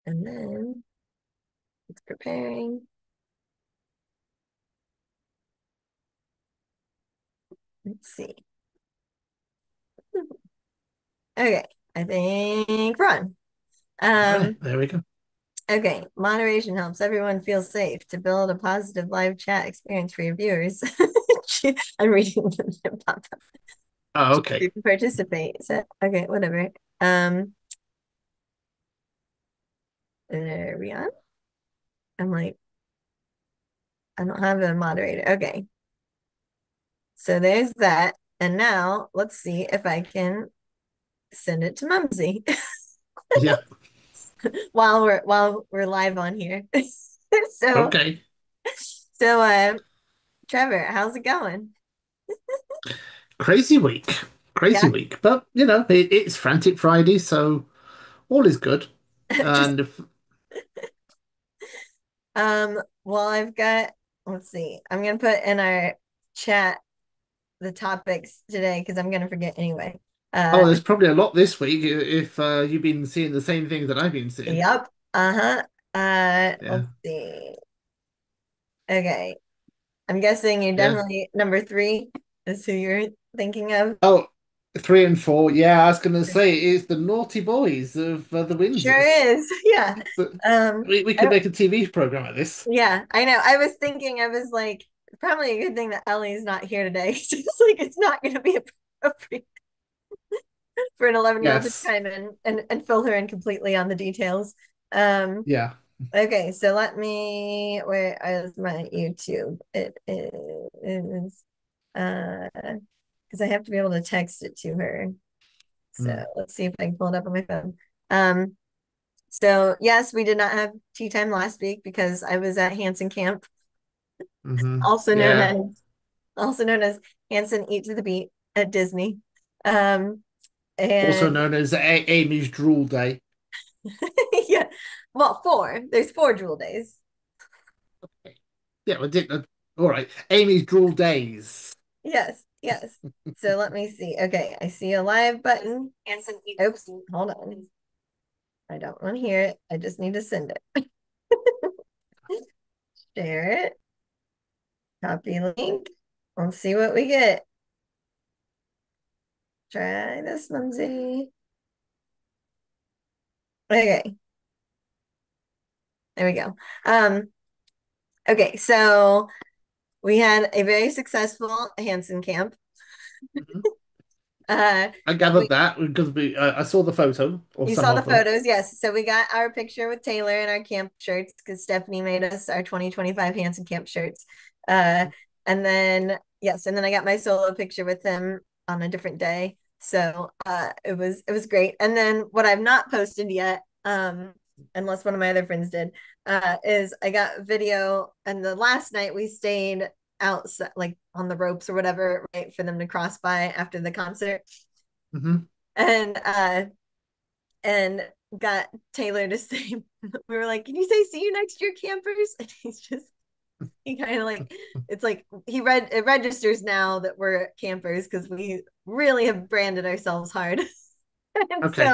And then it's preparing. Let's see. Okay, I think run. All right, Um, there we go. okay, moderation helps everyone feel safe to build a positive live chat experience for your viewers. I'm reading the pop-up. Oh, okay. You can participate. So, okay, whatever. Um, are we on? I'm like, I don't have a moderator. Okay, so there's that. And now let's see if I can send it to Mumsy Yeah. while we're live on here. So Okay. so Trevor, how's it going? Crazy week. Crazy Yeah, week. But, it's Frantic Friday, so all is good. just And if, well I've got let's see. I'm gonna put in our chat the topics today because I'm gonna forget anyway. oh, Uh there's probably a lot this week if you've been seeing the same things that I've been seeing. yep. Uh-huh. Yeah. Let's see. Okay. I'm guessing you're Yeah. definitely number three is who you're thinking of. Oh, 3 and 4. Yeah, I was going to say it's the naughty boys of the Sure Windsors. is. Yeah. So Um, we could I, make a TV program of this. yeah, I know. I was thinking, I was like, probably a good thing that Ellie's not here today. It's like it's not going to be appropriate for an 11-year-old to Yes. chime in and fill her in completely on the details. Um, Yeah. okay, so let me, where is my YouTube? It is, because I have to be able to text it to her. So Mm. let's see if I can pull it up on my phone. Um, so yes, we did not have tea time last week because I was at Hanson Camp, also known Yeah. as also known as Hanson Eat to the Beat at Disney. Um, Also and known as Amy's Drool Day. yeah, well, four. There's four Jewel days. Yeah, I did. All right. Amy's Drool Days. Yes, yes. So let me see. Okay, I see a live button. Oops, hold on. I don't want to hear it. I just need to send it. Share it. Copy link. Let's see what we get. Try this, Mumsy. Okay, there we go. Um, okay, so we had a very successful Hanson camp. Mhm. Uh, I we gathered that because I saw the photo or You some saw the of them. photos, yes. So we got our picture with Taylor in our camp shirts because Stephanie made us our 2025 Hanson camp shirts. Uh, and then yes, and then I got my solo picture with him on a different day. So it was great. And then what I've not posted yet, unless one of my other friends did, is I got video. And the last night we stayed outside, like on the ropes or whatever, right, for them to cross by after the concert. Hmm. And and got Taylor to say, we were like, can you say see you next year, campers? And he kind of like, it's like it registers now that we're campers because we really have branded ourselves hard. And Okay.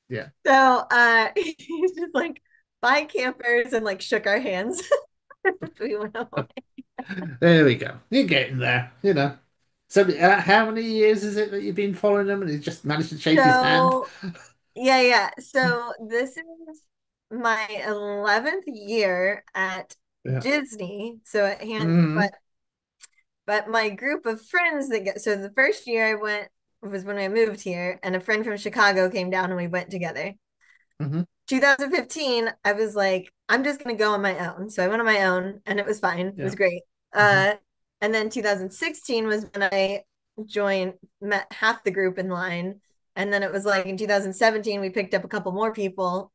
Yeah. he's just like, bye campers, and like shook our hands. We went away. There we go. You're getting there. So, how many years is it that you've been following him and he just managed to shake his hand? So yeah, yeah. So this is my 11th year at Yeah. Disney. So at hand, Hmm. but my group of friends that get so the first year I went was when I moved here, and a friend from Chicago came down and we went together. Hmm. 2015, I was like, I'm just gonna go on my own. So I went on my own and it was fine. It was Yeah. great. Hmm. And then 2016 was when I met half the group in line. And then it was like in 2017, we picked up a couple more people.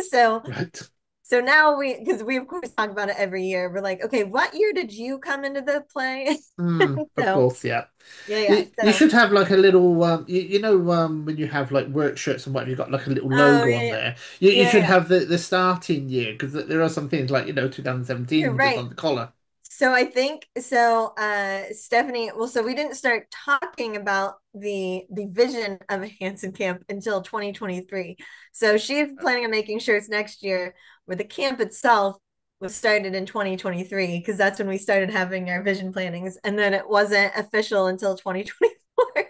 so Right. so now because we of course talk about it every year. We're like, okay, what year did you come into the play? Of So course, yeah. yeah, yeah. You So should have like a little when you have like work shirts and whatever, you've got like a little oh logo on yeah, there. You yeah, should yeah. have the starting year because there are some things like 2017 You're just right. on the collar. So I think so Stephanie, well, so we didn't start talking about the vision of a Hanson camp until 2023. So she's planning on making shirts next year, where the camp itself was started in 2023 because that's when we started having our vision plannings, and then it wasn't official until 2024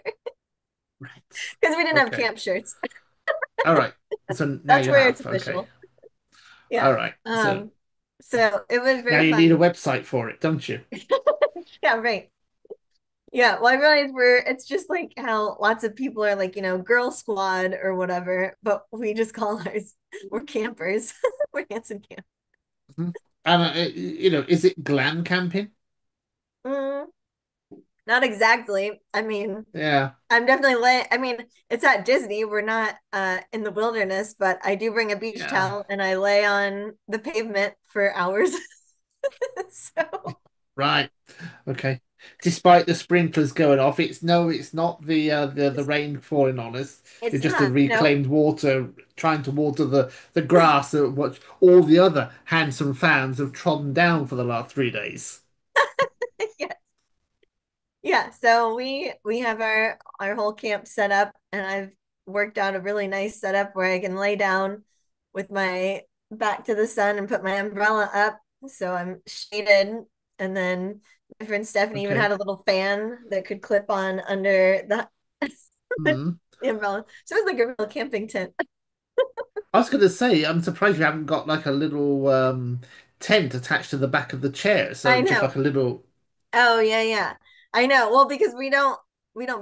Right. because we didn't have Okay. camp shirts. All right. So now That's you where it's have. Okay. official. Yeah. All right. So So it was now very you need a fun. website for it, don't you? Yeah, right. Yeah, well, I realize it's just like how lots of people are like, girl squad or whatever, but we just call ours, we're campers. We're Hanson camp. Mhm. And is it glam camping? Mm, not exactly. I mean, Yeah. I'm definitely I mean, it's at Disney. We're not in the wilderness, but I do bring a beach Yeah. towel and I lay on the pavement for hours. So Right. Okay. Despite the sprinklers going off, it's not the rain falling on us. it's It's just the not, no. reclaimed water trying to water the grass that what all the other handsome fans have trodden down for the last 3 days. Yeah. Yeah, so we have our whole camp set up, and I've worked out a really nice setup where I can lay down with my back to the sun and put my umbrella up so I'm shaded. And then my friend Stephanie even Okay. had a little fan that could clip on under Hmm. the umbrella. So it was like a real camping tent. I was going to say, I'm surprised you haven't got like a little tent attached to the back of the chair, so I just know. like a little. Oh yeah, yeah. I know. Well, because we don't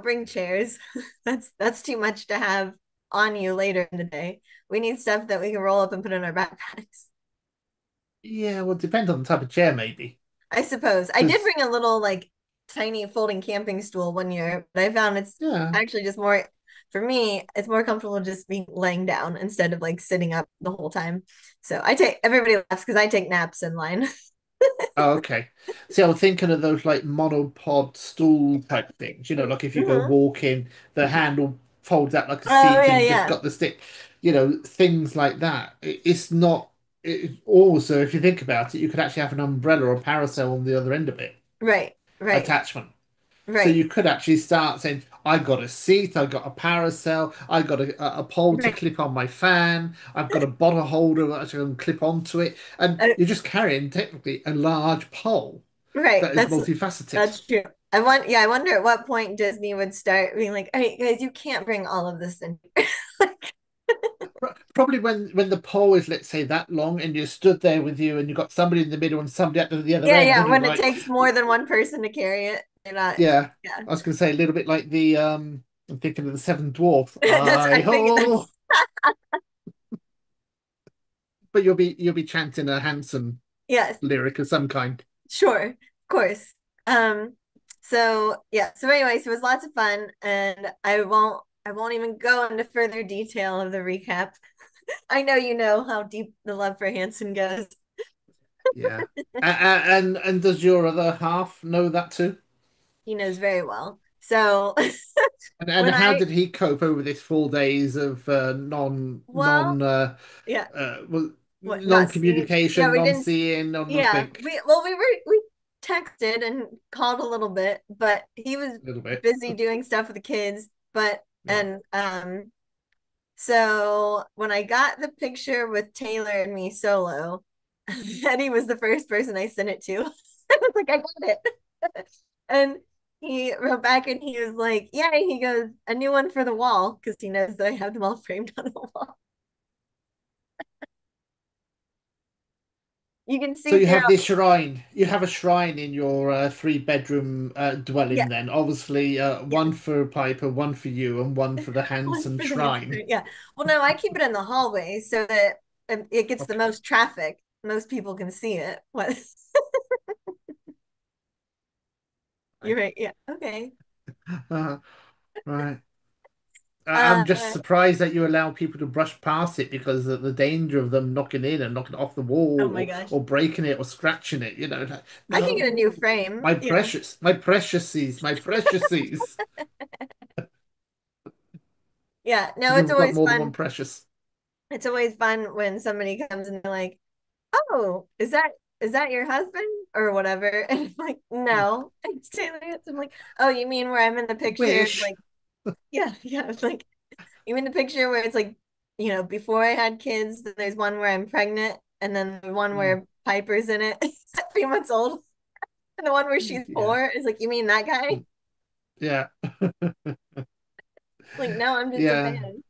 bring chairs. That's too much to have on you later in the day. We need stuff that we can roll up and put in our backpacks. Yeah, well, depends on the type of chair, maybe. I suppose. I did Because bring a little like tiny folding camping stool one year, but I found it's yeah, actually just more for me, it's more comfortable just being laying down instead of like sitting up the whole time. So I take everybody laughs because I take naps in line. oh, okay. See, I was thinking of those like monopod stool type things. Like if you go Mhm. walking, the handle folds out like a Oh seat, yeah, and you just yeah. got the stick. Things like that. It's not. Also, if you think about it, you could actually have an umbrella or parasol on the other end of it Right, right, attachment. So right, you could actually start saying, I got a seat, I got a parasol, I got a pole to right. clip on my fan, I've got a bottle holder that I can clip onto it, and Uh, you're just carrying technically a large pole right. that is That's multifaceted. that's true. I wonder at what point Disney would start being like, "Hey guys, you can't bring all of this in." Like, Probably when the pole is, let's say, that long, and you're stood there with you, and you've got somebody in the middle and somebody at the other yeah, end, yeah. and you're When it like, takes more than one person to carry it, you're not. yeah, Yeah, I was going to say a little bit like the I'm thinking of the Seventh Dwarf, that's. I I think ho, that's. but you'll be chanting a Hanson Yes, lyric of some kind. sure, of course. Um. So yeah. So anyway, so it was lots of fun, and I won't even go into further detail of the recap. I know you know how deep the love for Hanson goes. Yeah. And does your other half know that too? He knows very well. So And when how I did he cope over this 4 days of well, yeah, what non not seeing, yeah, communication, we non didn't, seeing, non yeah, nothing? we texted and called a little bit, but he was A little bit. busy doing stuff with the kids. But Yeah. and so when I got the picture with Taylor and me solo, Eddie was the first person I sent it to. I was like, I got it. And he wrote back and he was like, yeah, he goes, a new one for the wall because he knows that I have them all framed on the wall. You can So see you through, have this shrine. You have a shrine in your three-bedroom yeah, dwelling then. Obviously, yeah, one for Piper, one for you, and one for the one Hanson for the answer. shrine. Yeah. Well, no, I keep it in the hallway so that it gets the Okay. most traffic. Most people can see it. What? You're Right. right. Yeah. Okay. Right. I'm just Uh, surprised that you allow people to brush past it because of the danger of them knocking in and knocking it off the oh wall my gosh. or breaking it or scratching it. Like, I can get a new no, frame. my Yeah. precious, my preciouses, my preciouses. Yeah. No, it's You've got always more than one fun. precious. It's always fun when somebody comes and they're like, "Oh, is that your husband?" or whatever. And I'm like, no, it's Taylor Hanson. I'm like, oh, you mean where I'm in the picture? Wish. Like, yeah, yeah. It's like, you mean the picture where it's like, before I had kids, there's one where I'm pregnant, and then the one Mm, where Piper's in it, 3 months old, and the one where she's yeah. 4 is like, you mean that guy? Mm, yeah. Like, no, I'm just a Yeah. fan.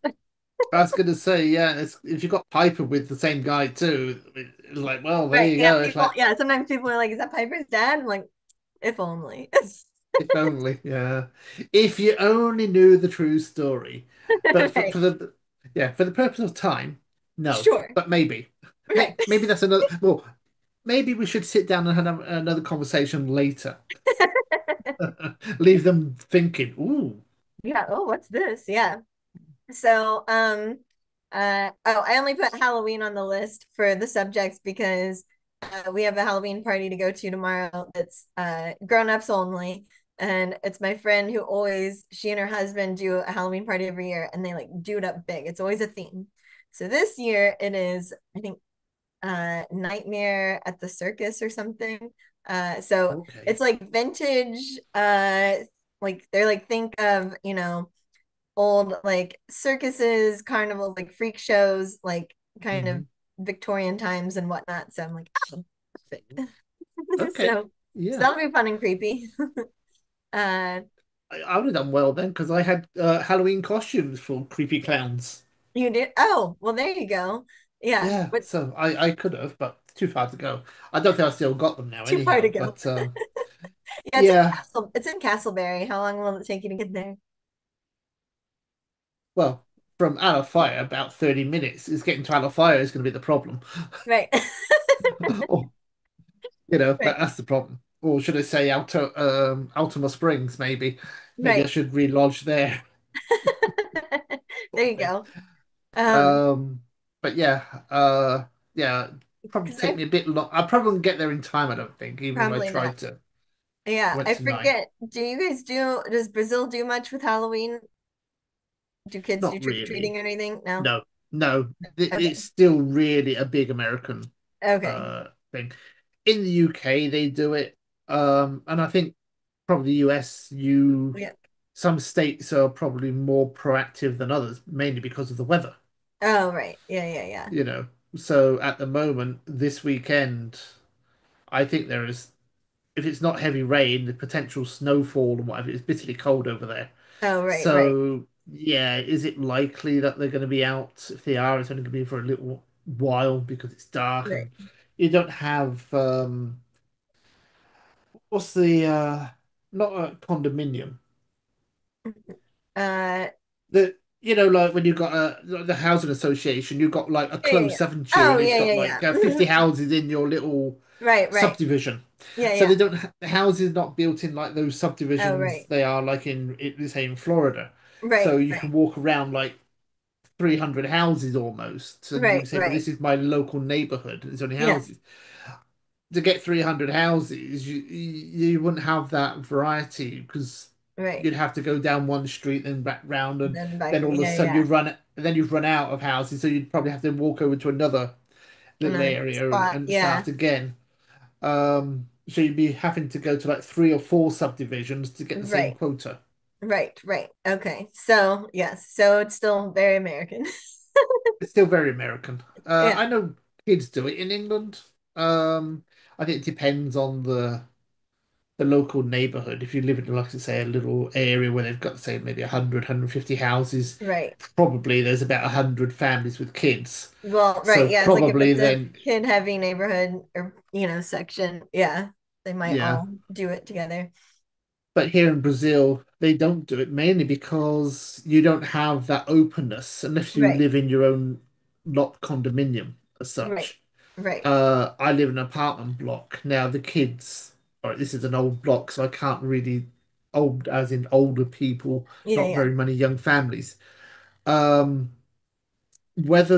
I was gonna say, yeah, if you got Piper with the same guy too, it's like, well, there Right. you Yeah. go. It's like, Yeah. Sometimes people are like, is that Piper's dad? I'm like, if only. if only, yeah. If you only knew the true story. But Right. for the yeah, for the purpose of time, no. Sure. But maybe. Right. Maybe that's another well, maybe we should sit down and have another conversation later. Leave them thinking, ooh, Yeah. Oh, what's this? Yeah. So, oh, I only put Halloween on the list for the subjects because we have a Halloween party to go to tomorrow that's grown-ups only. And it's my friend who always, she and her husband do a Halloween party every year and they like do it up big. It's always a theme. So this year it is, I think, Nightmare at the Circus or something. So okay. it's like vintage, like they're like, think of, old like circuses, carnivals, like freak shows, like kind of Hmm. Victorian times and whatnot. So I'm like, oh, perfect. Okay. So Yeah. that'll be fun and creepy. Uh, I would have done well then because I had Halloween costumes for creepy clowns. you did? Oh, well, there you go. Yeah, Yeah, but so I could have, but too far to go. I don't think I still got them now too far to anyhow. go. But Yeah, it's in yeah, Castle. It's in Castleberry. How long will it take you to get there? well, from Out of Fire, about 30 minutes. Is getting to Out of Fire is going to be the problem. Right. Or, Right. that's the problem. Or should I say Altima Springs, maybe. Maybe I Right. should relodge there. There you Thing. go. Um, but yeah, probably Because take I me a bit long. I probably won't get there in time, I don't think, even if I probably not. tried to. Yeah, Went I tonight. forget. Does Brazil do much with Halloween? Do kids do Not trick-or-treating really. or anything? No. No, no. Okay. It's still really a big American Okay. thing. In the UK, they do it. And I think probably the US, Yeah. some states are probably more proactive than others, mainly because of the weather, Oh, right. Yeah, yeah, yeah. you know. So at the moment, this weekend, I think there is, if it's not heavy rain, the potential snowfall and whatever, it's bitterly cold over there. Oh, right, right, So, yeah, is it likely that they're going to be out? If they are, it's only going to be for a little while because it's dark right. and you don't have what's the not a condominium. Uh, The like when you've got the housing association, you've got like a yeah, yeah, close, yeah. haven't you? Oh, And it's yeah, got yeah, like yeah. 50 houses in your little Right, right. subdivision. Yeah, So yeah. they don't the houses not built in like those Oh, subdivisions right. they are like say in Florida. So Right, you can right. walk around like 300 houses almost, and you Right, say, "Well, right. this is my local neighborhood. There's only Yeah, houses." To get 300 houses, you wouldn't have that variety because right. you'd have to go down one street, then back round, and Then back, then all of a yeah, sudden yeah. you've run out of houses, so you'd probably have to walk over to another little Another area spot. and Yeah. start again. So you'd be having to go to like 3 or 4 subdivisions to get the same Right, quota. right, right. Okay. So, yes. So it's still very American. It's still very American. Yeah. I know kids do it in England. I think it depends on the local neighborhood. If you live in, like I say, a little area where they've got, say, maybe 100, houses, Right. probably there's about 100 families with kids. Well, right. So Yeah. It's like if probably it's a then, kid heavy neighborhood or, section. Yeah. They might yeah. all do it together. But here in Brazil, they don't do it mainly because you don't have that openness unless you Right. live in your own lot condominium as Right. such. Right. I live in an apartment block. Now the kids, all right, this is an old block, so I can't really old as in older people, Yeah. not Yeah. very many young families. Um, whether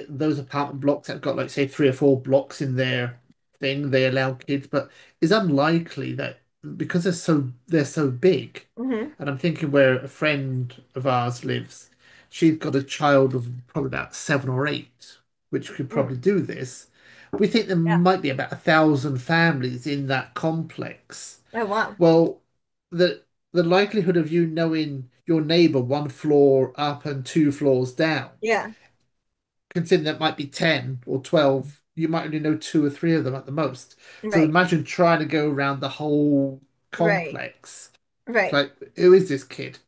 those apartment blocks have got like say 3 or 4 blocks in their thing, they allow kids, but it's unlikely that because they're so big. Hmm. And I'm thinking where a friend of ours lives, she's got a child of probably about 7 or 8, which could Mm. probably do this. We think there Yeah. might be about 1,000 families in that complex. Oh, wow. Well, the the likelihood of you knowing your neighbor one floor up and two floors down, Yeah. considering that might be 10 or 12, you might only know two or three of them at the most. So Right. imagine trying to go around the whole Right. complex. It's Right. like, who is this kid?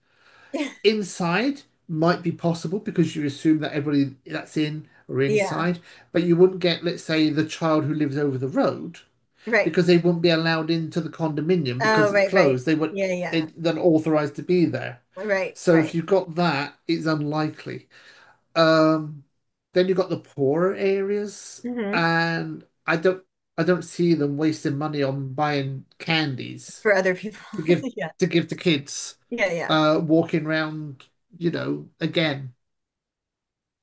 Inside might be possible because you assume that everybody that's in are Yeah. inside, but you wouldn't get, let's say, the child who lives over the road Right. because they wouldn't be allowed into the condominium Oh, because it's right, right. closed. They would Yeah, yeah. they're not authorized to be there. Right, So if right. you've got that, it's unlikely. Um, then you've got the poorer areas, Hmm. and I don't see them wasting money on buying candies For other people. to give Yeah. to kids Yeah, yeah. walking around, again,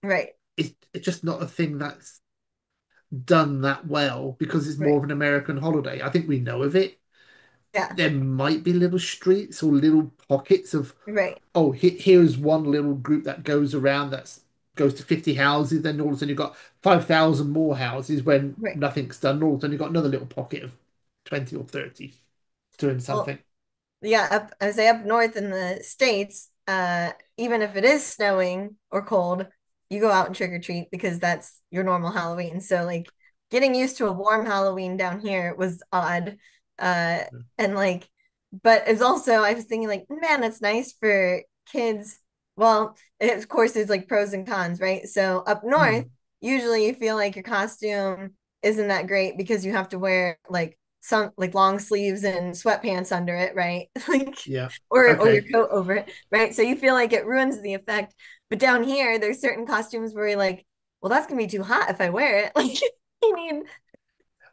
Right, it's just not a thing that's done that well because it's more right. of an American holiday. I think we know of it. Yeah, There might be little streets or little pockets of, right, oh, here's one little group that goes around that goes to 50 houses, then all of a sudden you've got 5,000 more houses when right. nothing's done. All of a sudden you've got another little pocket of 20 or 30 doing Well, something. yeah, I say up north in the States, even if it is snowing or cold, you go out and trick or treat because that's your normal Halloween. So like getting used to a warm Halloween down here was odd. Uh and like but it's also I was thinking like, man, it's nice for kids. Well, it, of course there's like pros and cons, right? So up north, Hmm. usually you feel like your costume isn't that great because you have to wear like some like long sleeves and sweatpants under it, right? Like Yeah. or your Okay. coat over it, right? So you feel like it ruins the effect. But down here, there's certain costumes where you're like, well, that's gonna be too hot if I wear it. Like you need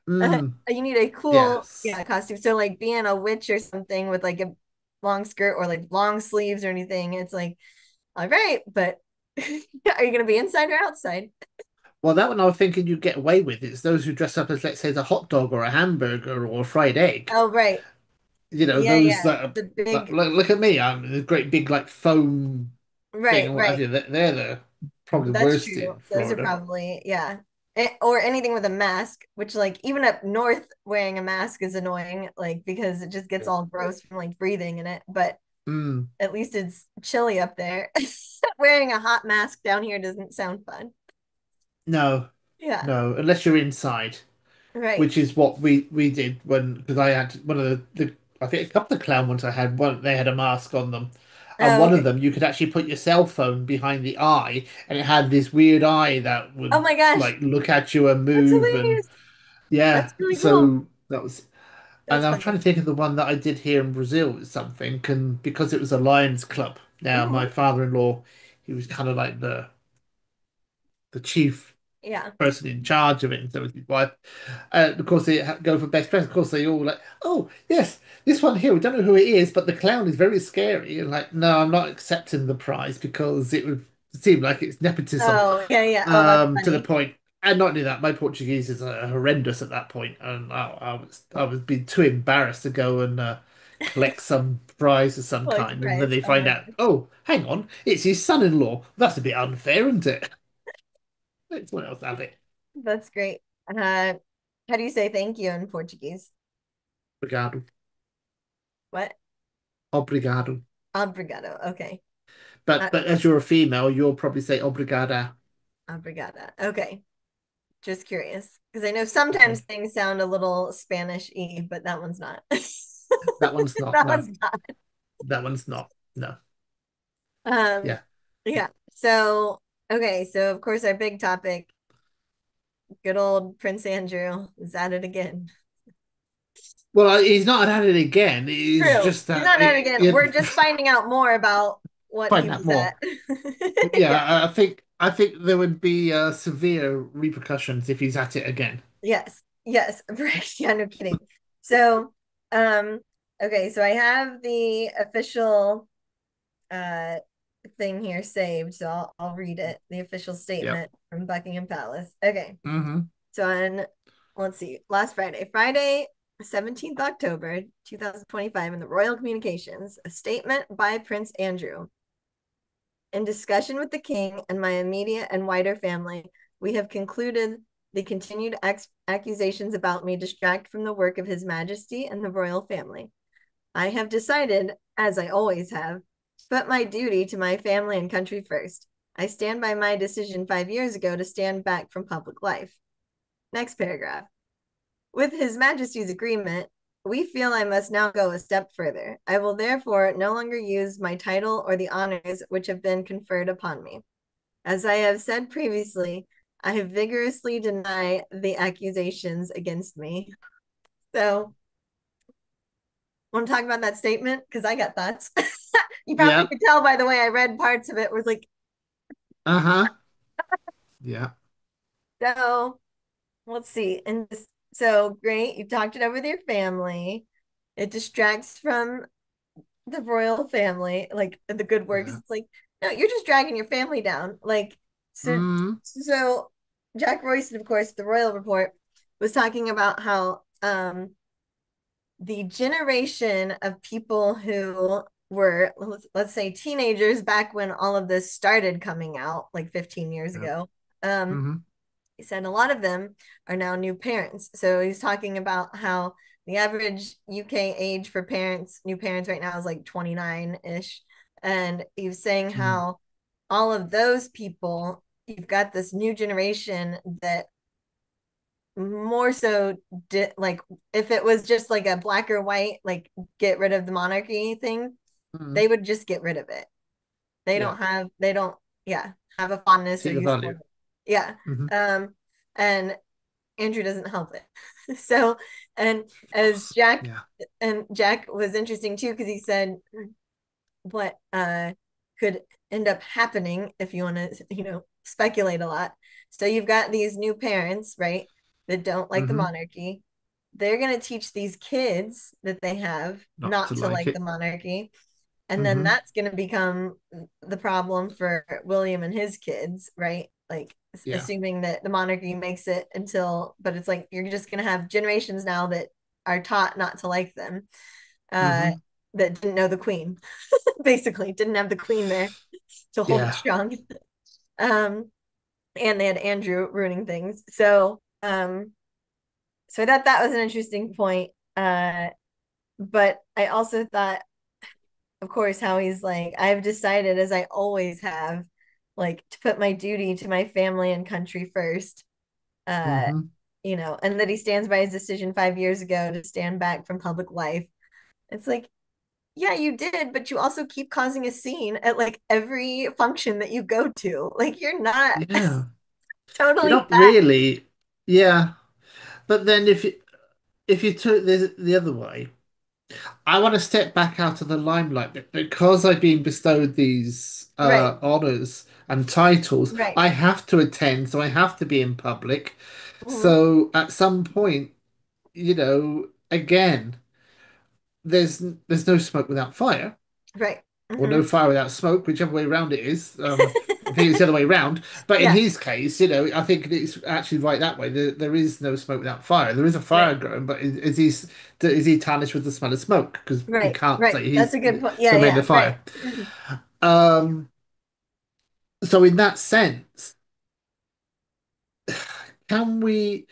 Mm, you need a cool yes. yeah costume. So like being a witch or something with like a long skirt or like long sleeves or anything, it's like, all right, but are you gonna be inside or outside? Well, that one I was thinking you'd get away with. It's those who dress up as, let's say, a hot dog or a hamburger or a fried egg. Oh, right. Yeah, Those yeah. that, The big look at me. I'm a great big like foam thing right, and what have right. you. They're the probably the That's worst true. in Those are Florida. probably, yeah. Or anything with a mask, which like even up north wearing a mask is annoying, like because it just gets all gross from like breathing in it. But Mm, at least it's chilly up there. Wearing a hot mask down here doesn't sound fun. no, Yeah. no, unless you're inside, Right. which is what we did when because I had one of the I think a couple of clown ones I had one they had a mask on them. And Oh, one of okay. them, you could actually put your cell phone behind the eye, and it had this weird eye that Oh would my gosh. like look at you and That's move. And hilarious. yeah, That's really cool. so that was. And That's I'm trying funny. to think of the one that I did here in Brazil with something, and because it was a Lions Club. Now, my Hmm. father-in-law, he was kind of like the chief Yeah. person in charge of it, and so was his wife. And of course, they go for best dress. Of course, they all like, oh yes, this one here. We don't know who it is, but the clown is very scary. And like, no, I'm not accepting the prize because it would seem like it's nepotism Oh, yeah, yeah. Oh, that's to the funny. point. And not only that, my Portuguese is horrendous at that point, and I was being too embarrassed to go and collect some prize of some Like kind. And then surprise. they Oh find my out, oh, hang on, it's his son-in-law. That's a bit unfair, isn't it? Let's what else have it. That's great. How do you say thank you in Portuguese? Obrigado. What? Obrigado. Obrigado. Okay. But Uh, but as you're a female, you'll probably say obrigada. Obrigada. Okay. Just curious. Because I know sometimes Okay. things sound a little Spanish-y, but that one's not. That one's not. That No, one's not. that one's not. No. Um, Yeah. yeah. So, okay. So, of course, our big topic, good old Prince Andrew, is at it again. Well, he's not had it again. It's True. just He's that not at it again. We're just finding out more about what he find out was at. more. Yeah, Yeah. I think there would be severe repercussions if he's at it again. Yes. Yes. Right. Yeah, no kidding. So, um, okay, so I have the official uh thing here saved, so I'll read it. The official Yep. statement from Buckingham Palace. Okay. Hmm. So on let's see, last Friday, 17th October 2025, in the Royal Communications, a statement by Prince Andrew. In discussion with the king and my immediate and wider family, we have concluded the continued accusations about me distract from the work of His Majesty and the royal family. I have decided, as I always have, to put my duty to my family and country first. I stand by my decision 5 years ago to stand back from public life. Next paragraph. With His Majesty's agreement, we feel I must now go a step further. I will therefore no longer use my title or the honors which have been conferred upon me. As I have said previously, I have vigorously denied the accusations against me. So, want to talk about that statement? Because I got thoughts. You probably Yeah. could tell by the way I read parts of it was like, Uh-huh. Yeah. so let's see. And this, so great, you talked it over with your family. It distracts from the royal family, like the good works. Yeah. It's like, no, you're just dragging your family down. Like, so Jack Royston, of course, the Royal Report was talking about how the generation of people who were, let's say, teenagers back when all of this started coming out, like 15 years Yeah. ago. Um, Hmm. he said a lot of them are now new parents. So he's talking about how the average UK age for parents, new parents right now is like 29-ish. And he was saying how all of those people, you've got this new generation that more so like if it was just like a black or white, like get rid of the monarchy thing, Hmm. they would just get rid of it. Yeah. They don't, yeah, have a fondness or See the use for value. it. Yeah. Hmm. Um, and Andrew doesn't help it. So, and Of as course. Jack, Yeah. and Jack was interesting too, because he said what could end up happening if you want to, speculate a lot. So you've got these new parents, right, that don't like the Hmm. monarchy. They're going to teach these kids that they have Not to not to like like the it. monarchy. And then Hmm. that's going to become the problem for William and his kids, right? Like Yeah. assuming that the monarchy makes it until, but it's like you're just going to have generations now that are taught not to like them, uh, Hmm. that didn't know the queen, basically didn't have the queen there to hold it Yeah. strong. Um, and they had Andrew ruining things. So I thought that was an interesting point. But I also thought, of course, how he's like, I've decided, as I always have, like to put my duty to my family and country first. Uh, Hmm. and that he stands by his decision 5 years ago to stand back from public life. It's like, yeah, you did, but you also keep causing a scene at like every function that you go to. Like you're not Yeah. You're totally not fat. really. Yeah. But then if you took the other way, I want to step back out of the limelight because I've been bestowed these Right, honors and titles. right. I have to attend, so I have to be in public. Mhm. So at some point, again, there's no smoke without fire, Right. or no Hmm. fire without smoke, whichever way around it is. I think it's the other way round. But in Yeah, his case, I think it's actually right that way. There is no smoke without fire. There is a fire right, going, but is he tarnished with the smell of smoke? Because we right, can't right. say That's he's a good point. Yeah, still made the yeah, right. fire. Um, so in that sense, can we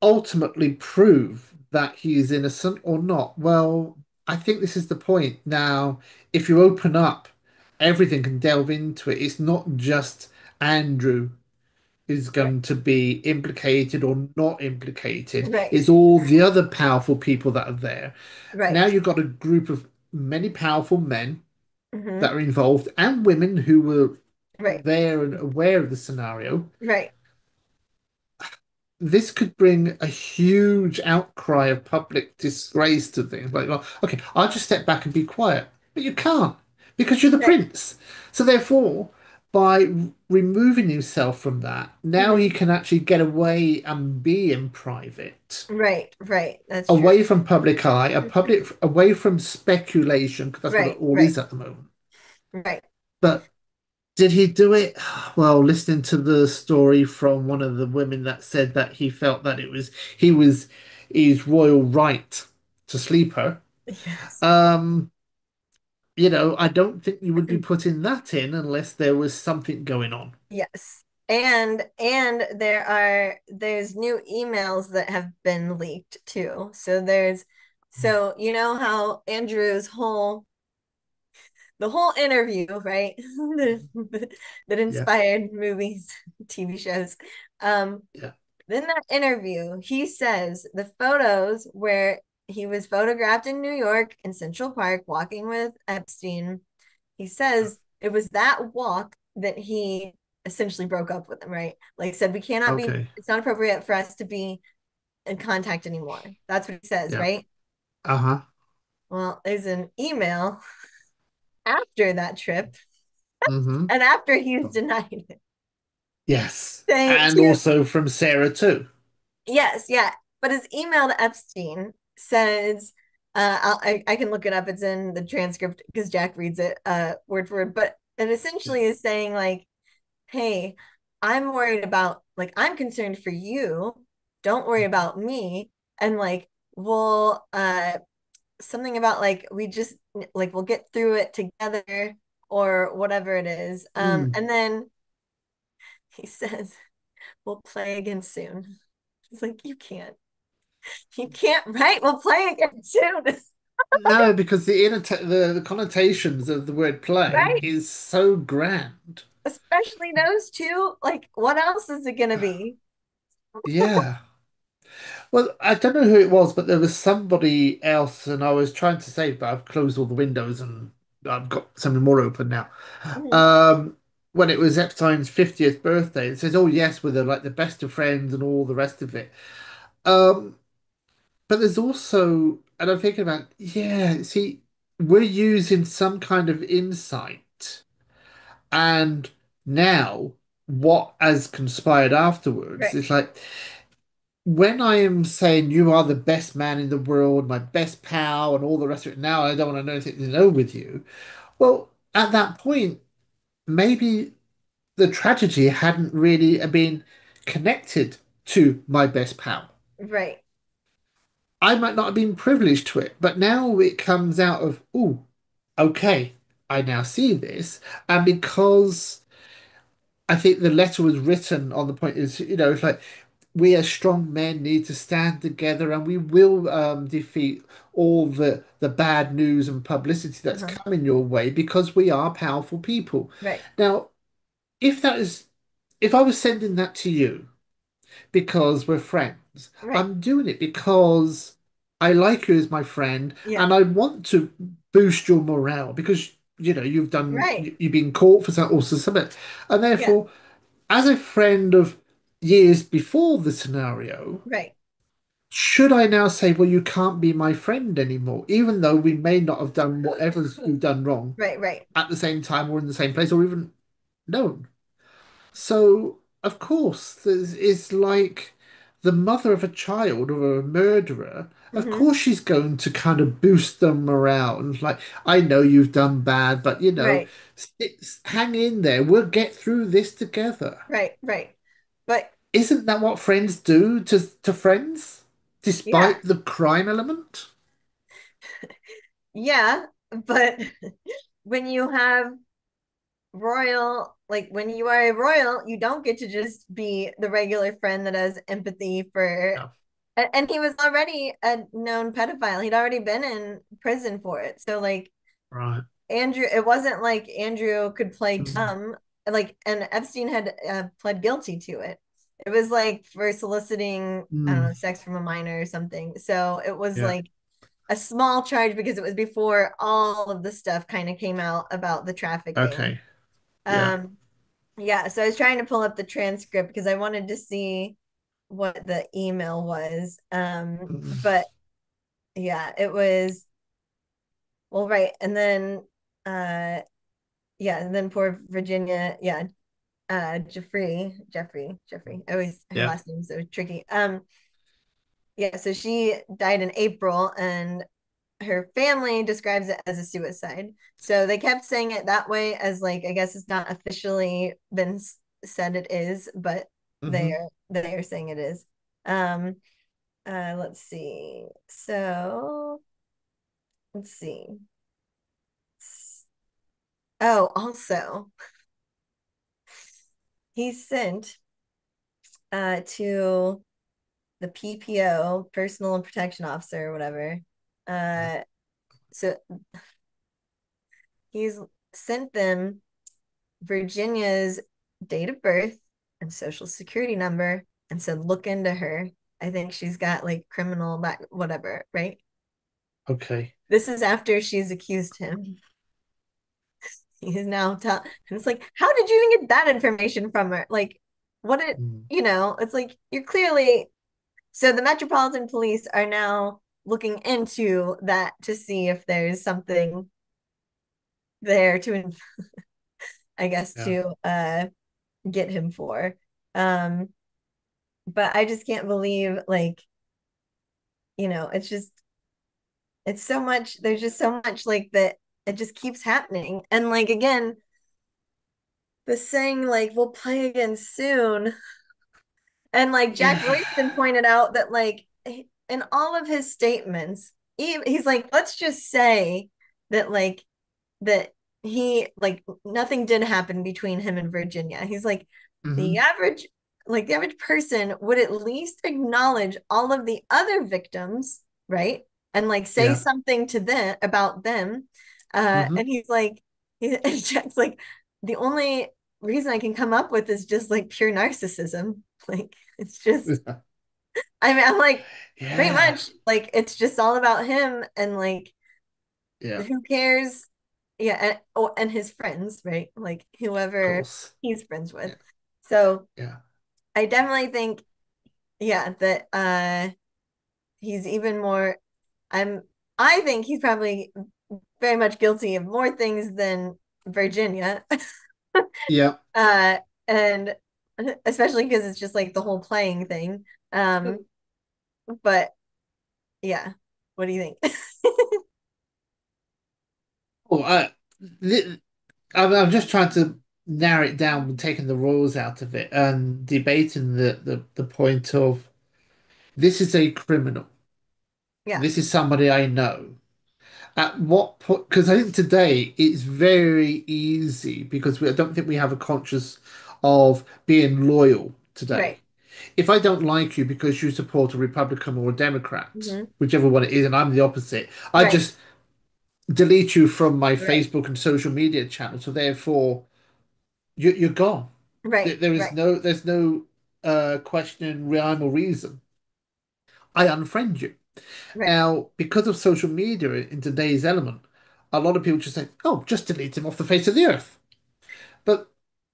ultimately prove that he is innocent or not? Well, I think this is the point. Now, if you open up everything and delve into it, it's not just Andrew is Right, going to be implicated or not implicated. right, It's all the other powerful people that are there. Now right. you've got a group of many powerful men that Hmm. are involved and women who were Right, there and aware of the scenario. right. This could bring a huge outcry of public disgrace to things like, well, okay, I'll just step back and be quiet. But you can't because you're the Right. prince. So therefore, by removing himself from that, now he Hmm. can actually get away and be in private, Right, right. That's true. away from public eye, away from speculation, because that's what it Right, all right, is at the moment. right. But did he do it? Well, listening to the story from one of the women that said that he felt that he was his royal right to sleep her. Yes. Um, I don't think you would be putting that in unless there was something going on. Yes. and there's new emails that have been leaked too. So you know how Andrew's whole the whole interview, right? that Yeah. inspired movies, TV shows. Um, Yeah. in that interview, he says the photos where he was photographed in New York in Central Park walking with Epstein, he says it was that walk that he essentially broke up with him, right? Like said, we cannot be, Okay. it's not appropriate for us to be in contact anymore. That's what he says, Yeah. right? Uh-huh. Well, there's an email after that trip Mm-hmm. and after he's denied it. Yes. Saying And to also from Sarah too. yes, yeah. But his email to Epstein says, I can look it up. It's in the transcript because Jack reads it word for word. But it Yeah. essentially is saying like, hey, I'm worried about like I'm concerned for you. Don't worry about me. And like, we'll something about like we just like we'll get through it together or whatever it is. Mm. And then he says, we'll play again soon. He's like, you can't. You can't, right? We'll play again soon. No, because the connotations of the word play Right? is so grand. Especially those two. Like, what else is it gonna be? Yeah. Well, I don't know who it was, but there was somebody else, and I was trying to say, but I've closed all the windows and I've got something more open now. Mhm. Um, when it was Epstein's 50th birthday, it says, "Oh yes, we're like the best of friends and all the rest of it." Um, but there's also, and I'm thinking about, yeah, see, we're using some kind of insight, and now what has conspired afterwards Right, is like when I am saying you are the best man in the world, my best pal, and all the rest of it, now I don't want to know anything to know with you. Well, at that point, maybe the tragedy hadn't really been connected to my best pal. right. I might not have been privileged to it, but now it comes out of, oh, okay, I now see this. And because I think the letter was written on the point is, it's like we as strong men need to stand together and we will defeat all the bad news and publicity that's Uh-huh. coming your way because we are powerful people. Right, Now, if that is, if I was sending that to you because we're friends, right. I'm doing it because I like you as my friend Yeah, and I want to boost your morale because you've done right. you've been caught for something, and Yeah, therefore as a friend of years before the scenario, right, should I now say, well, you can't be my friend anymore, even though we may not have done whatever's we've done wrong right, right. at the same time or in the same place or even known? So, of course, there's is like the mother of a child or a murderer. Of Mm-hmm. course, she's going to kind of boost them around. Like, I know you've done bad, but Right, hang in there. We'll get through this together. right, right. But Isn't that what friends do to friends, yeah, despite the crime element? yeah. But when you have like when you are a royal, you don't get to just be the regular friend that has empathy for. No. And he was already a known pedophile. He'd already been in prison for it. So like Right. Andrew, it wasn't like Andrew could play Mm. dumb. Like, and Epstein had pled guilty to it. It was like for soliciting, I don't Mm. know, sex from a minor or something. So it was Yeah. like a small charge because it was before all of the stuff kind of came out about the trafficking. Okay. Yeah. Um, yeah, so I was trying to pull up the transcript because I wanted to see what the email was. Mm. But yeah, it was well, right. And then yeah, and then poor Virginia, yeah, Jeffrey. I always her Yeah. last name's so tricky. Yeah, so she died in April and her family describes it as a suicide. So they kept saying it that way as like I guess it's not officially been said it is, but Hmm. they are saying it is. Um let's see. So let's see. Oh, also he sent to the PPO, personal protection officer or whatever. Uh so he's sent them Virginia's date of birth and social security number and said, look into her. I think she's got like criminal back, whatever, right? Okay. This is after she's accused him. He's now tell, and it's like, how did you even get that information from her? Like, what it, Mm. it's like you're clearly. So the Metropolitan Police are now looking into that to see if there's something there to, I guess, Yeah. to get him for. Um, but I just can't believe, like, it's just, it's so much, there's just so much like that it just keeps happening. And like again, the saying like we'll play again soon. And like Jack Yeah. Royston pointed out that like in all of his statements, he's like, let's just say that like that he like nothing did happen between him and Virginia. He's like the Hmm. average the average person would at least acknowledge all of the other victims, right? And like say Yeah. something to them about them. Hmm. And he's like and Jack's like the only reason I can come up with is just like pure narcissism. Like it's just I mean I'm like pretty Yeah. much like it's just all about him and like Yeah. Of who cares? Yeah, and his friends, right? Like whoever course. he's friends with. Yeah. So Yeah. I definitely think, yeah, that he's even more I'm I think he's probably very much guilty of more things than Virginia. Yeah. uh and especially because it's just like the whole playing thing. But yeah, what do you think? Oh, th- I'm just trying to narrow it down and taking the rules out of it and debating the point of this is a criminal. Yeah, This is somebody I know. At what point? Because I think today it's very easy because I don't think we have a conscious of being loyal today. right. If I don't like you because you support a Republican or a Democrat, Hmm. whichever one it is, and I'm the opposite, I Right, just delete you from my right, Facebook and social media channel. So therefore, you're gone. right, right, There's no questioning rhyme or reason. I unfriend you. right. Now, because of social media in today's element, a lot of people just say, "Oh, just delete him off the face of the earth." But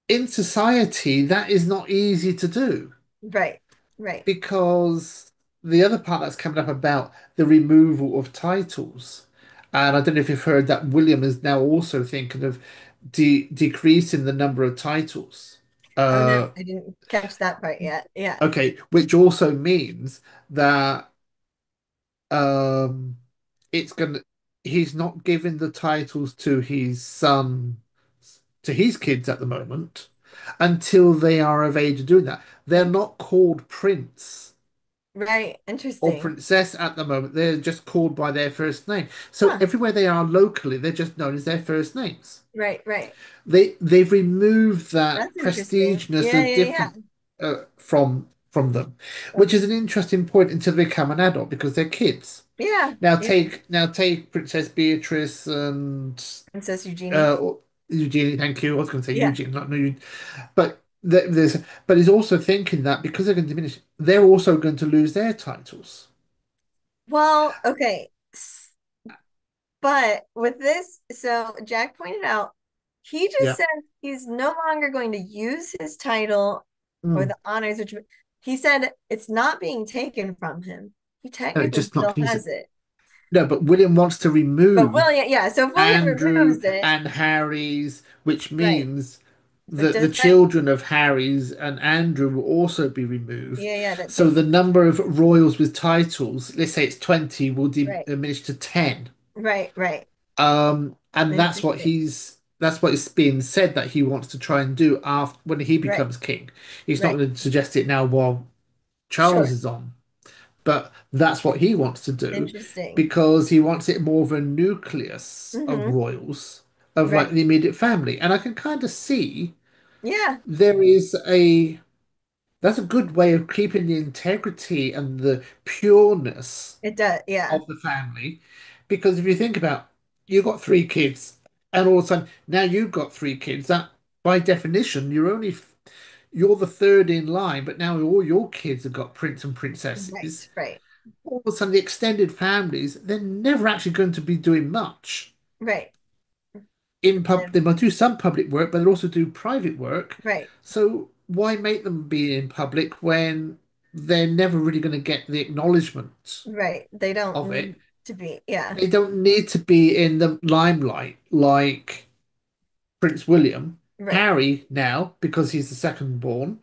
in society, that is not easy to do Right, right. because the other part that's coming up about the removal of titles, and I don't know if you've heard that William is now also thinking of decreasing the number of titles. Oh no, Uh, I didn't catch that part yet. Yeah. okay, which also means that um, it's gonna he's not giving the titles to his son to his kids at the moment until they are of age of doing that. They're not called prince Right. or Interesting. princess at the moment. They're just called by their first name. So Huh. everywhere they are locally, they're just known as their first names. Right, right. They've removed that That's interesting. prestigeness Yeah, of yeah, yeah. different from them, which is That's an interesting point until they become an adult because they're kids. yeah, yeah. Now take Princess Beatrice and Princess Eugenie. uh Eugenie. Thank you. I was going to say Yeah. Eugene, not no, but there's but he's also thinking that because they're going to diminish, they're also going to lose their titles. Well, okay. But with this, so Jack pointed out, he just Yeah. said he's no longer going to use his title or Mm. the honors, which he said it's not being taken from him. He No, technically just not still use has it. it. No, but William wants to But remove William, yeah, so if William Andrew removes it, and Harry's, which right. means But that the does that, children of Harry's and Andrew will also be removed. yeah, yeah, that So they, the number of royals with titles, let's say it's 20, will right, diminish to 10. right, right. And Interesting. that's what is being said that he wants to try and do after when he Right, becomes king. He's not right. going to suggest it now while Charles Sure. is on, but that's what he wants to do Interesting. because he wants it more of a nucleus of Mm-hmm. royals of like Right. the immediate family. And I can kind of see. Yeah, There is a That's a good way of keeping the integrity and the pureness it does. Yeah. of the family. Because if you think about, you've got three kids, and all of a sudden now you've got three kids, that by definition you're the third in line, but now all your kids have got prince and princesses. Right, right, All of a sudden, the extended families, they're never actually going to be doing much. right. They might do some public work, but they'll also do private work. Right, So why make them be in public when they're never really going to get the acknowledgement right. They don't of it? need to be. Yeah. They don't need to be in the limelight like Prince William. Right, Harry now, because he's the second born,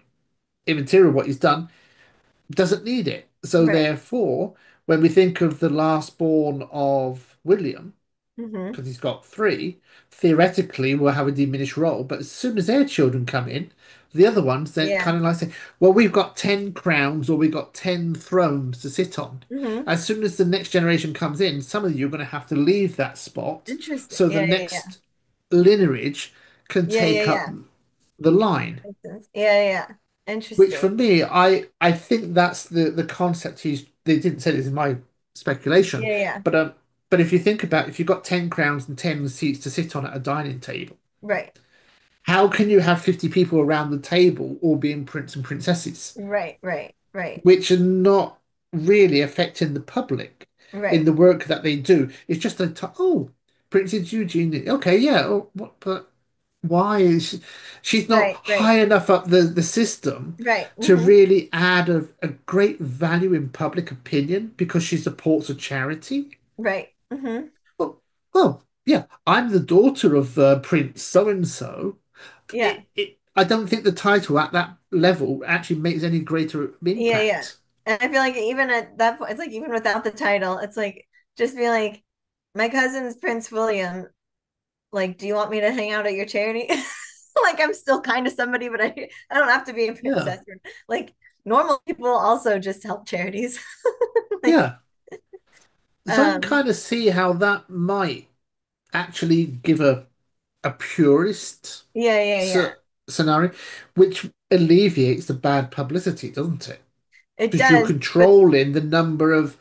immaterial what he's done, doesn't need it. So right. therefore, when we think of the last born of William, Mm-hmm. because he's got three, theoretically will have a diminished role. But as soon as their children come in, the other ones then Yeah. kind of like say, well, we've got 10 crowns or we've got 10 thrones to sit on. Mm-hmm. As soon as the next generation comes in, some of you are going to have to leave that spot Interesting. so the Yeah, yeah, yeah. next lineage can Yeah, yeah, take up yeah. the line. Makes sense. Yeah, yeah, yeah. Which for Interesting. me, I think that's the concept they didn't say this in my speculation, Yeah, yeah. but but if you think about if you've got 10 crowns and 10 seats to sit on at a dining table, Right, how can you have 50 people around the table all being prince and princesses, right, right, right, which are not really affecting the public in right, the work that they do? It's just oh, Princess Eugenie, okay, yeah, oh, what, but why is she's not right, right, high enough up the system right. to Mm-hmm. really add a great value in public opinion because she supports a charity? Right. Mm-hmm. Well, yeah, I'm the daughter of Prince so and so. Yeah. I don't think the title at that level actually makes any greater Yeah, yeah. impact. And I feel like even at that point, it's like even without the title, it's like just be like, my cousin's Prince William. Like, do you want me to hang out at your charity? Like, I'm still kind of somebody, but I don't have to be a Yeah, princess. Like, normal people also just help charities. Like, yeah. So I can um, kind of see how that might actually give a purist yeah, yeah, yeah. scenario, which alleviates the bad publicity, doesn't it? It Because you're does, but controlling the number of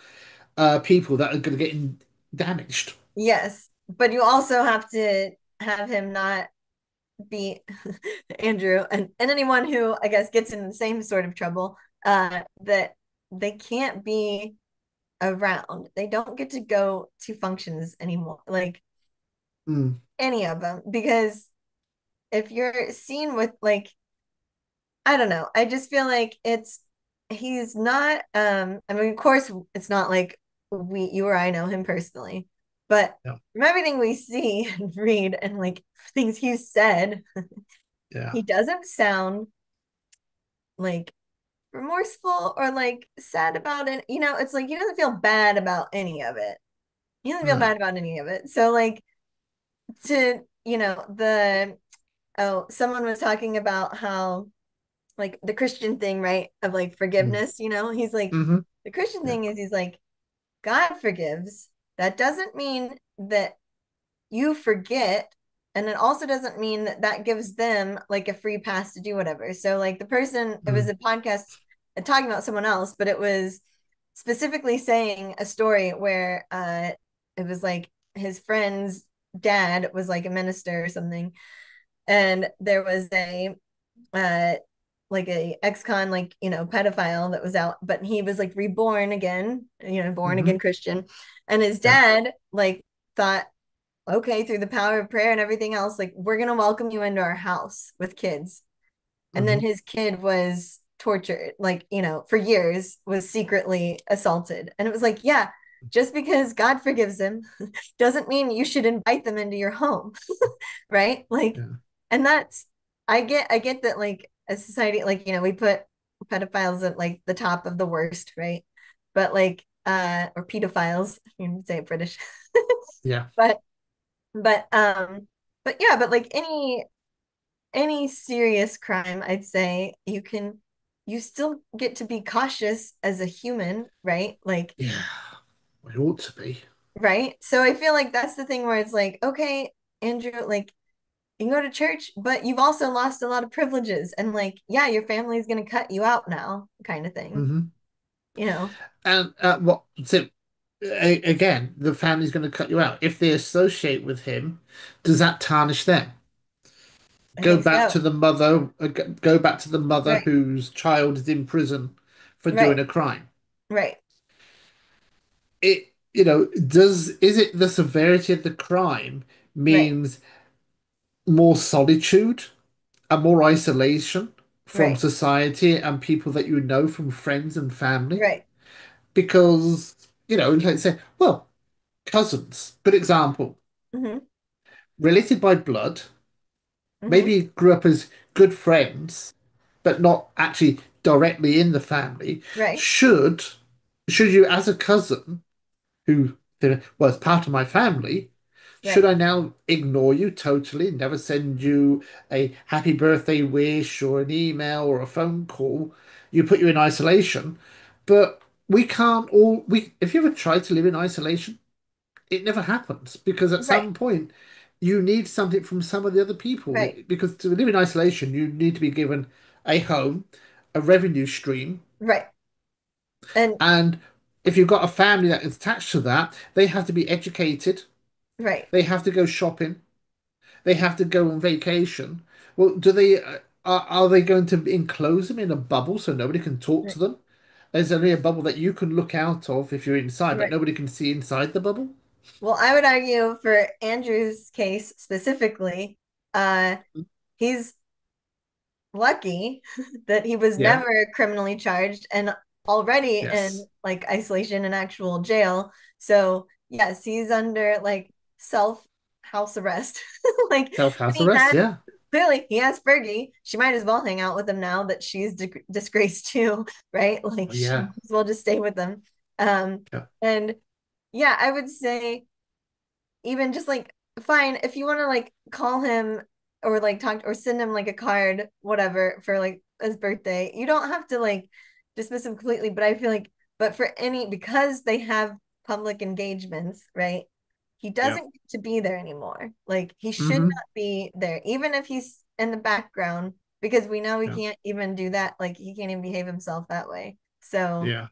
people that are going to get damaged. yes, but you also have to have him not be Andrew and anyone who I guess gets in the same sort of trouble, that they can't be around. They don't get to go to functions anymore, like Mm, any of them, because if you're seen with like, I don't know, I just feel like he's not, I mean, of course it's not like you or I know him personally, but yeah, from everything we see and read and like things he's said, yeah, he doesn't sound like remorseful or like sad about it. You know, it's like he doesn't feel bad about any of it. He doesn't feel no, bad about any of it. So like, to, the, oh, someone was talking about how like the Christian thing, right? Of like mm, forgiveness, he's like, hmm, the Christian yeah, thing is he's like, God forgives. That doesn't mean that you forget. And it also doesn't mean that that gives them like a free pass to do whatever. So, like, the person, it was mm, a podcast talking about someone else, but it was specifically saying a story where it was like his friend's dad was like a minister or something. And there was uh, like a ex-con, like, pedophile that was out, but he was like reborn again, born hmm, again Christian. And his yeah, dad like thought, okay, through the power of prayer and everything else, like, we're gonna welcome you into our house with kids. And then hmm, his kid was tortured, like, for years, was secretly assaulted. And it was like, yeah, just because God forgives him doesn't mean you should invite them into your home. Right? Like, yeah, and that's, I get that, like, a society, like, we put pedophiles at like the top of the worst, right? But like, or pedophiles, you say it British. yeah, but but um but yeah, but like any serious crime, I'd say you still get to be cautious as a human, right? Like, yeah. It ought to be. right? So I feel like that's the thing where it's like, okay, Andrew, like, you can go to church, but you've also lost a lot of privileges. And like, yeah, your family's going to cut you out now, kind of thing, Hmm. you know? And what so again, the family's going to cut you out. If they associate with him, does that tarnish them? I think so. Go back to the mother Right, whose child is in prison for doing right, a crime. right, Is it the severity of the crime right, means more solitude and more isolation from right, society and people that you know from friends and family? right. Because, let's say, well, cousins, good example, Mm-hmm, related by blood, mm-hmm, maybe grew up as good friends, but not actually directly in the family. right, Should should you, as a cousin who was part of my family, should right, I now ignore you totally, never send you a happy birthday wish or an email or a phone call? You put you in isolation, but we can't all we if you ever try to live in isolation, it never happens because at right, some point you need something from some of the other people. right, Because to live in isolation, you need to be given a home, a revenue stream, right. And and if you've got a family that is attached to that, they have to be educated, right, they have to go shopping, they have to go on vacation. Well, do they are they going to enclose them in a bubble so nobody can talk right, to them? There's only a bubble that you can look out of if you're inside, but right. nobody can see inside the bubble. Well, I would argue for Andrew's case specifically, uh, he's lucky that he was Yeah. never criminally charged and already in Yes. like isolation and actual jail. So yes, he's under like self house arrest. Like Self-house he arrest. had Yeah. clearly he has Fergie. She might as well hang out with him now that she's disgraced too, right? Like she Yeah. might as well just stay with him. Yeah. And yeah, I would say even just like fine if you want to like call him or like talk or send him like a card whatever for like his birthday, you don't have to like dismiss him completely, but I feel like but for any because they have public engagements, right, he Yeah. doesn't get to be there anymore. Like he should Hmm. not be there even if he's in the background because we know he Yeah. can't even do that, like he can't even behave himself that way. So Yeah.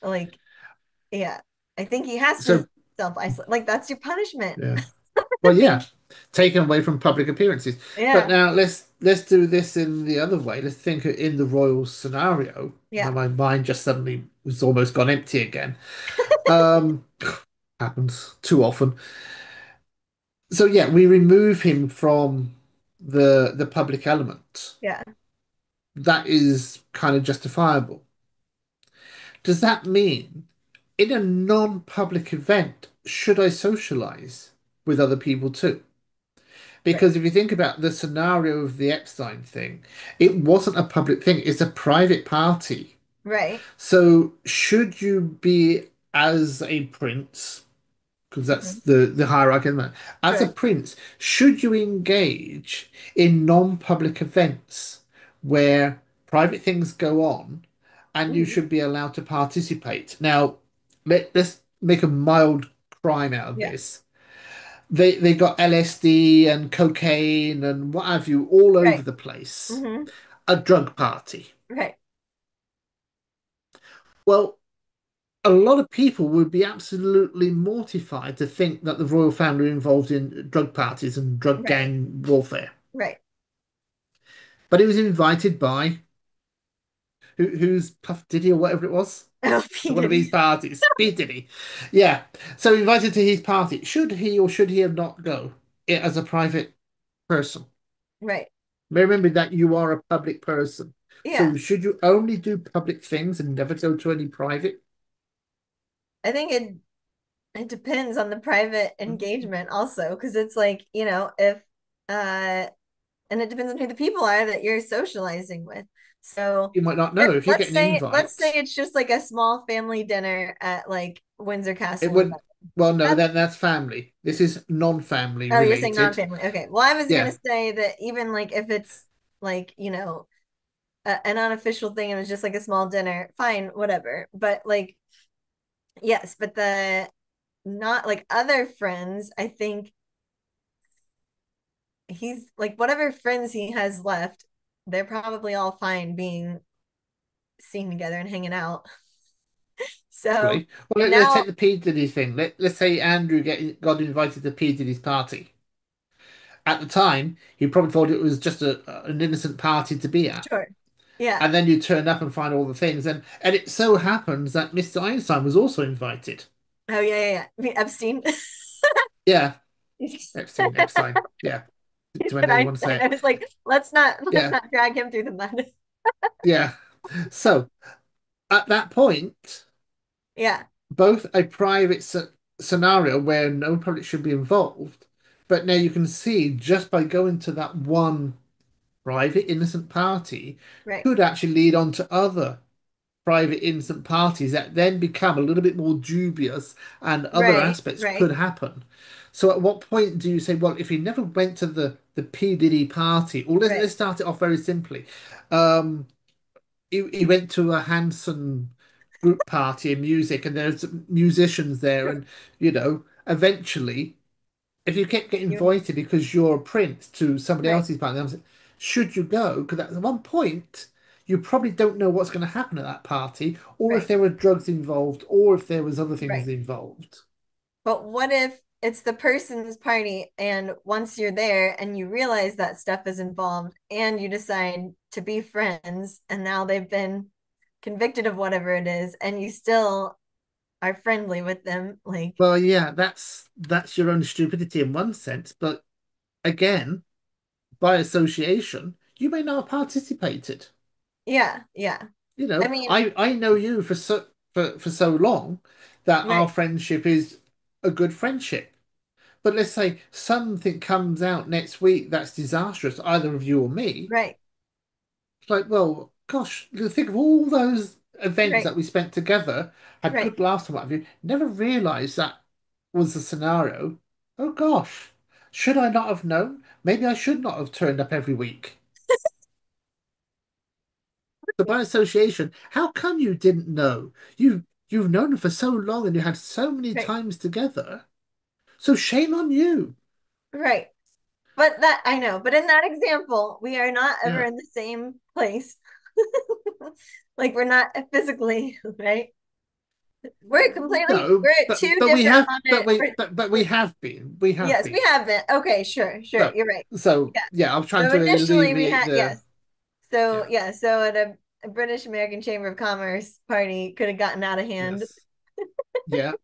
like yeah, I think he has to So, self isolate, like that's your punishment. yeah. Well, yeah. Taken away from public appearances. But Yeah, now let's do this in the other way. Let's think in the royal scenario. Now yeah, my mind just suddenly was almost gone empty again. Um, happens too often. So yeah, we remove him from the public element. yeah, That is kind of justifiable. Does that mean in a non-public event, should I socialize with other people too? right, Because if you think about the scenario of the Epstein thing, it wasn't a public thing, it's a private party. right. So should you be as a prince, because that's Mhm. the hierarchy in that, as a Sure. prince, should you engage in non-public events where private things go on and you Mhm. should be allowed to participate? Now, let's make a mild crime out of Yeah, this. They got LSD and cocaine and what have you all over right. the place. Hmm. A drug party. Right, Well, a lot of people would be absolutely mortified to think that the royal family are involved in drug parties and drug right, gang warfare. right. But he was invited by who's Puff Diddy or whatever it was Oh, to P. one of his Diddy. parties. P Diddy, yeah. So invited to his party. Should he or should he have not go as a private person? Right. Remember that you are a public person. Yeah. So should you only do public things and never go to any private? I think it depends on the private engagement also, because it's like, if uh and it depends on who the people are that you're socializing with. So You might not if know if you get let's an say let's say invite. it's just like a small family dinner at like Windsor It Castle or would, something. well, no, That's then that's family. This is non-family Oh, you're saying related. non-family. Okay. Well, I was gonna Yeah, say that even like if it's like, an unofficial thing and it was just like a small dinner, fine, whatever. But like, yes, but the not like other friends, I think he's like whatever friends he has left, they're probably all fine being seen together and hanging out. So Probably. Well, let's now, take the P. Diddy thing. Let's say Andrew got invited to P. Diddy's party. At the time, he probably thought it was just an innocent party to be at. sure. Yeah. And then you turn up and find all the things. And it so happens that Mr. Einstein was also invited. Oh yeah, yeah, yeah. I mean, Epstein. Yeah, Epstein. Yeah, He said whenever you want to say Einstein. I it. was like, let's Yeah, not drag him through the mud. yeah. So at that point, Yeah. both a private scenario where no public should be involved, but now you can see just by going to that one private innocent party Right. could actually lead on to other private innocent parties that then become a little bit more dubious and other Right. aspects Right. could happen. So at what point do you say, well, if he never went to the P. Diddy party, or Right. let's start it off very simply. Um, he went to a Hanson group party and music, and there's musicians there, and eventually, if you kept getting You invited because you're a prince to somebody right. else's party, should you go? Because at one point, you probably don't know what's going to happen at that party, or if Right. there were drugs involved, or if there was other things Right. involved. But what if it's the person's party and once you're there and you realize that stuff is involved and you decide to be friends and now they've been convicted of whatever it is and you still are friendly with them, like, Well, yeah, that's your own stupidity in one sense, but again, by association, you may not have participated. yeah, yeah. I mean, I know you for so long that our right, friendship is a good friendship. But let's say something comes out next week that's disastrous, either of you or me. right, It's like, well, gosh, think of all those events right, that we spent together, had right, good laughs and what have you. Never realised that was the scenario. Oh gosh, should I not have known? Maybe I should not have turned up every week. So by association, how come you didn't know? You've known them for so long and you had so many right, times together. So shame on you. right. But that I know, but in that example, we are not ever Yeah. in the same place. Like we're not physically, right? No, We're at two but we different have planet. but we have been. We have Yes, we been. have been. Okay, sure, sure. So You're right. so Yeah. yeah, I was trying So to initially we alleviate had, the yes. So yeah, yeah, so at a British American Chamber of Commerce party could have gotten out of hand. yes. Yeah,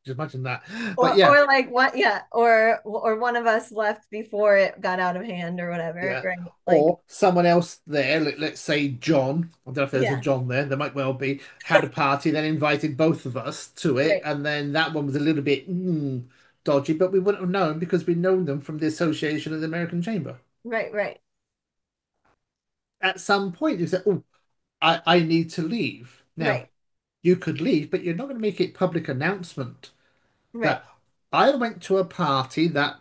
just imagine that. But yeah, Or like what, yeah, or one of us left before it got out of hand or whatever, yeah. right? Like, Or someone else there, let's say John, I don't know if there's a yeah, John there, there might well be, had a party, then invited both of us to it, right, and then that one was a little bit dodgy, but we wouldn't have known because we'd known them from the Association of the American Chamber. right, right, At some point, you said, oh, I need to leave. Now, right, you could leave, but you're not going to make it public announcement right, that I went to a party that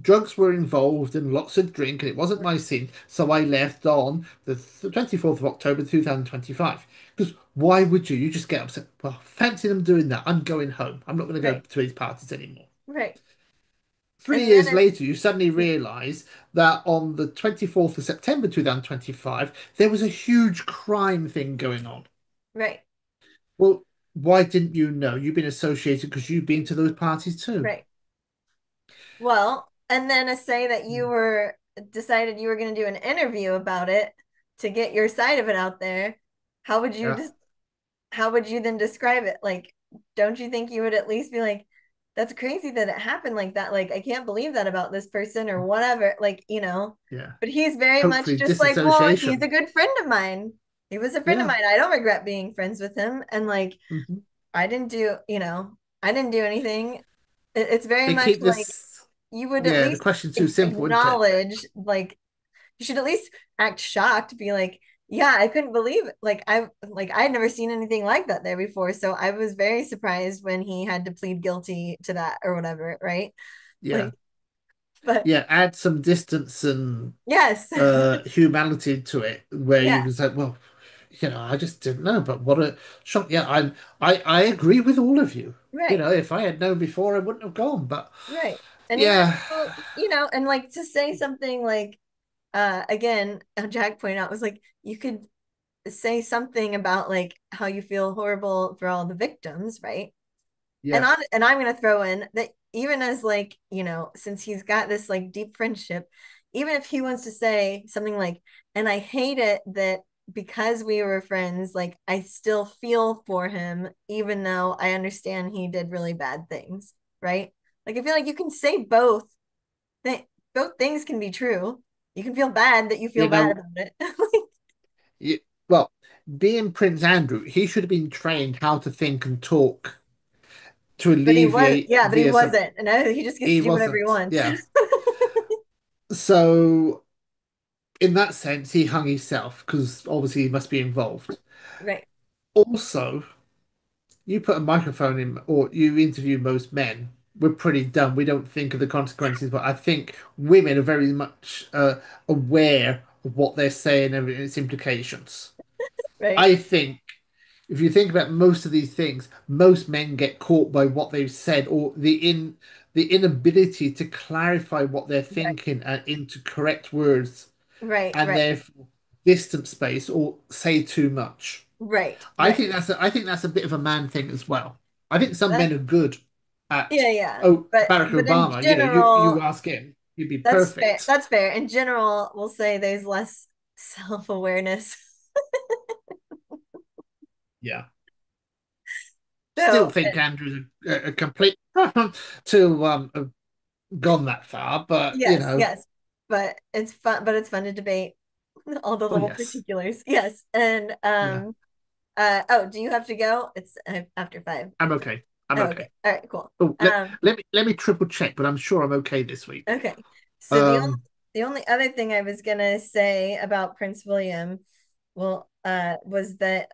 drugs were involved and lots of drink, and it wasn't my scene, so I left on the 24th of October 2025. Because why would you? You just get upset. Well, fancy them doing that. I'm going home. I'm not going to go right, to these parties anymore. right. Three And then years later, you suddenly realise that on the 24th of September 2025, there was a huge crime thing going on. right, Well, why didn't you know? You've been associated because you've been to those parties too. right. Well, and then to say that you were decided you were going to do an interview about it to get your side of it out there, how would you Yeah. just how would you then describe it? Like, don't you think you would at least be like, that's crazy that it happened like that. Like, I can't believe that about this person or whatever. Like, Yeah. but he's very much Hopefully, just like, well, he's disassociation. a good friend of mine. He was a friend of Yeah. mine. I don't regret being friends with him. And like, Hmm. I didn't do anything. It's very They much keep like this. you would at Yeah, the least question too simple, isn't it? acknowledge, like, you should at least act shocked, be like, yeah, I couldn't believe it. Like I'd never seen anything like that there before. So I was very surprised when he had to plead guilty to that or whatever, right? Yeah. Like, but Yeah, add some distance and yes. humanity to it, where you Yeah, can say, well, I just didn't know, but what a shock. Yeah, I agree with all of you. right, If I had known before, I wouldn't have gone. But right. And even Yeah, and like to say something like again, Jack pointed out was like you could say something about like how you feel horrible for all the victims, right? And yeah, on and I'm gonna throw in that even as like, since he's got this like deep friendship, even if he wants to say something like, and I hate it that because we were friends, like I still feel for him, even though I understand he did really bad things, right? Like I feel like you can say th- both things can be true. You can feel bad that you feel you bad know, about it. you, well, being Prince Andrew, he should have been trained how to think and talk to But he was, alleviate yeah, but he the some. wasn't. And now he just gets to He do whatever he wasn't. wants. Yeah. So in that sense, he hung himself because obviously he must be involved. Right, Also, you put a microphone in, or you interview most men, we're pretty dumb. We don't think of the consequences, but I think women are very much aware of what they're saying and its implications. right, I think if you think about most of these things, most men get caught by what they've said or the inability to clarify what they're right, thinking and into correct words right, and right, therefore distance space or say too much. right, right. I think that's a bit of a man thing as well. I think some That, men are good at yeah, yeah. oh But Barack in Obama, you general, ask him, he'd be that's fair. perfect. That's fair. In general, we'll say there's less self-awareness. Yeah. Still So, think Andrew's a complete to have gone that far, but you yes, know, yes. But it's fun to debate all the oh little yes. particulars. Yes. And Yeah. oh, do you have to go? It's after 5. I'm okay. I'm Oh, okay. okay. All right, cool. Oh, Um, let me triple check, but I'm sure I'm okay this week. okay. So Um, the only other thing I was gonna say about Prince William, well, was that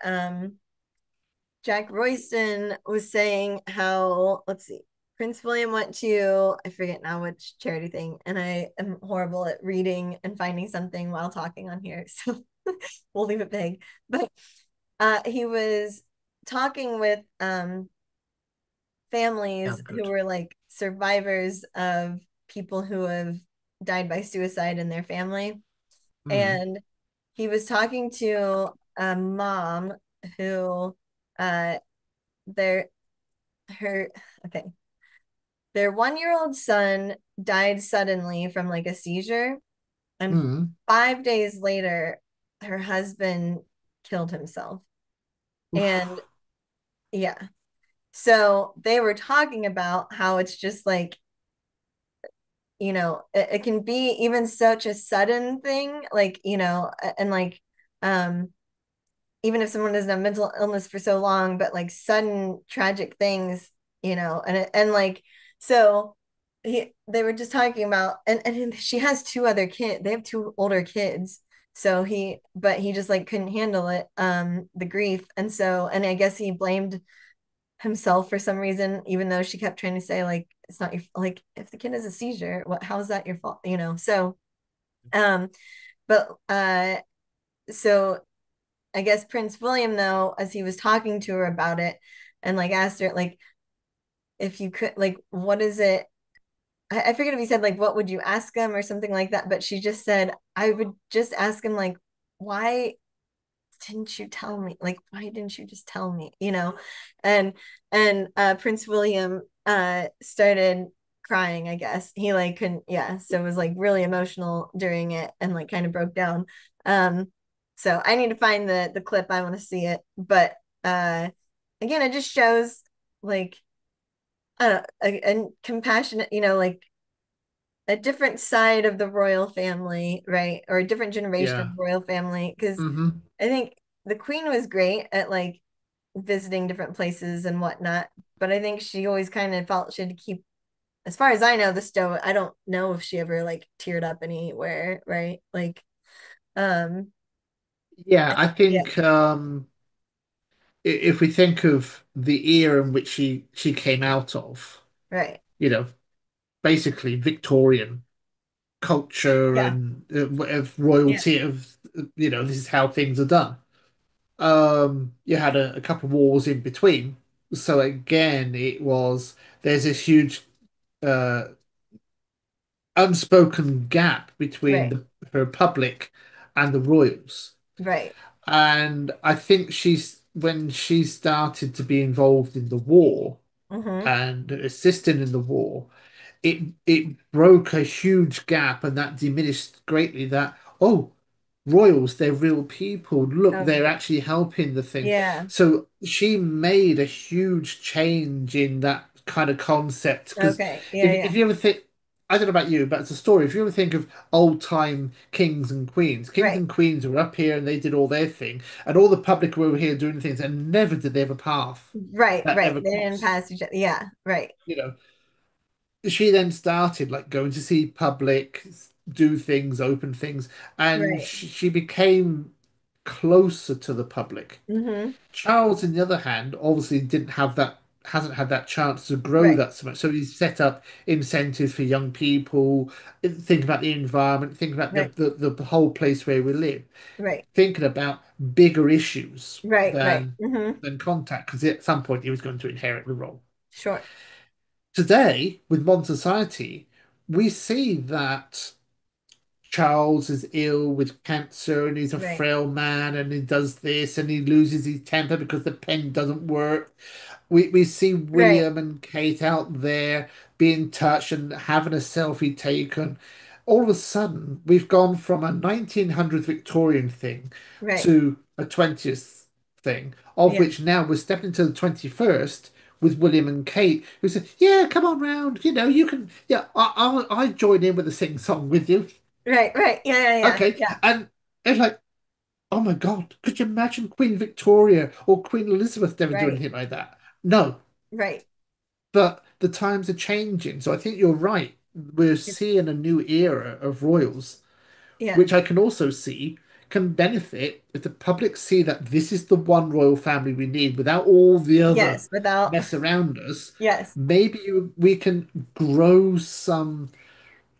Jack Royston was saying how, let's see, Prince William went to, I forget now which charity thing, and I am horrible at reading and finding something while talking on here, so we'll leave it vague. But he was talking with yeah, families who good. were like survivors of people who have died by suicide in their family. Mm, And he was talking to a mom who uh their her okay their 1-year-old son died suddenly from like a seizure, and mm, 5 days later her husband killed himself. And oof, yeah, so they were talking about how it's just like, it can be even such a sudden thing, like, and like um even if someone doesn't have mental illness for so long, but like sudden tragic things, and like, so they were just talking about, and she has 2 other kids. They have 2 older kids. So but he just like couldn't handle it, the grief. And I guess he blamed himself for some reason, even though she kept trying to say like, it's not your, like, if the kid has a seizure, how is that your fault? So, um, but, so I guess Prince William, though, as he was talking to her about it and like asked her, like, if you could, like, what is it? I forget if he said, like, what would you ask him or something like that. But she just said, I would just ask him, like, why didn't you tell me? Like, why didn't you just tell me? And Prince William started crying, I guess. He like couldn't, yeah. So it was like really emotional during it and like kind of broke down. Um, so I need to find the clip. I want to see it. But again, it just shows like, I don't know, a compassionate, like a different side of the royal family, right? Or a different generation of yeah. the royal family. Because Hmm. I think the queen was great at like visiting different places and whatnot, but I think she always kind of felt she had to keep, as far as I know, the stoic. I don't know if she ever like teared up anywhere, right? Like, um, Yeah, I yeah, think if we think of the era in which she came out of, right, you know, basically Victorian culture yeah, and of yeah, royalty of this is how things are done. You had a couple of wars in between, so again it was there's this huge uh unspoken gap between Right. her public and the royals. Right. And I think when she started to be involved in the war Mm-hmm. and assisting in the war, it broke a huge gap and that diminished greatly that, oh, royals, they're real people. Look, Oh, they're great. actually helping the thing. Yeah. So she made a huge change in that kind of concept. Because Okay. Yeah. if Yeah. you ever think, I don't know about you, but it's a story. If you ever think of old time kings Right. and queens were up here and they did all their thing, and all the public were over here doing things, and never did they have a path Right. that Right. ever They didn't crossed. pass each other. Yeah. Right. You know, she then started like going to see public, do things, open things, and Right. she became closer to the public. Mm-hmm. Charles, on the other hand, obviously didn't have that, hasn't had that chance to grow Right. that so much. So he's set up incentives for young people, think about the environment, think about Right. the whole place where we live, Right. thinking about bigger issues Right. Right. Mm-hmm. than contact, because at some point he was going to inherit the role. Sure. Today, with modern society, we see that Charles is ill with cancer and he's a Right. frail man and he does this and he loses his temper because the pen doesn't work. We see Right. William and Kate out there being touched and having a selfie taken. All of a sudden, we've gone from a 1900 Victorian thing Right. to a 20th thing, of Yeah. which now we're stepping into the 21st with William and Kate, who said, "Yeah, come on round. You know, you can. Yeah, I join in with a sing song with you. Right. Right. Yeah. Yeah. Yeah. Okay." Yeah. And it's like, oh my God, could you imagine Queen Victoria or Queen Elizabeth ever doing Right. anything like that? No. Right. But the times are changing. So I think you're right. We're seeing a new era of royals, Yeah. which I can also see can benefit if the public see that this is the one royal family we need without all the other Yes. Without. mess around us. Yes. Maybe we can grow some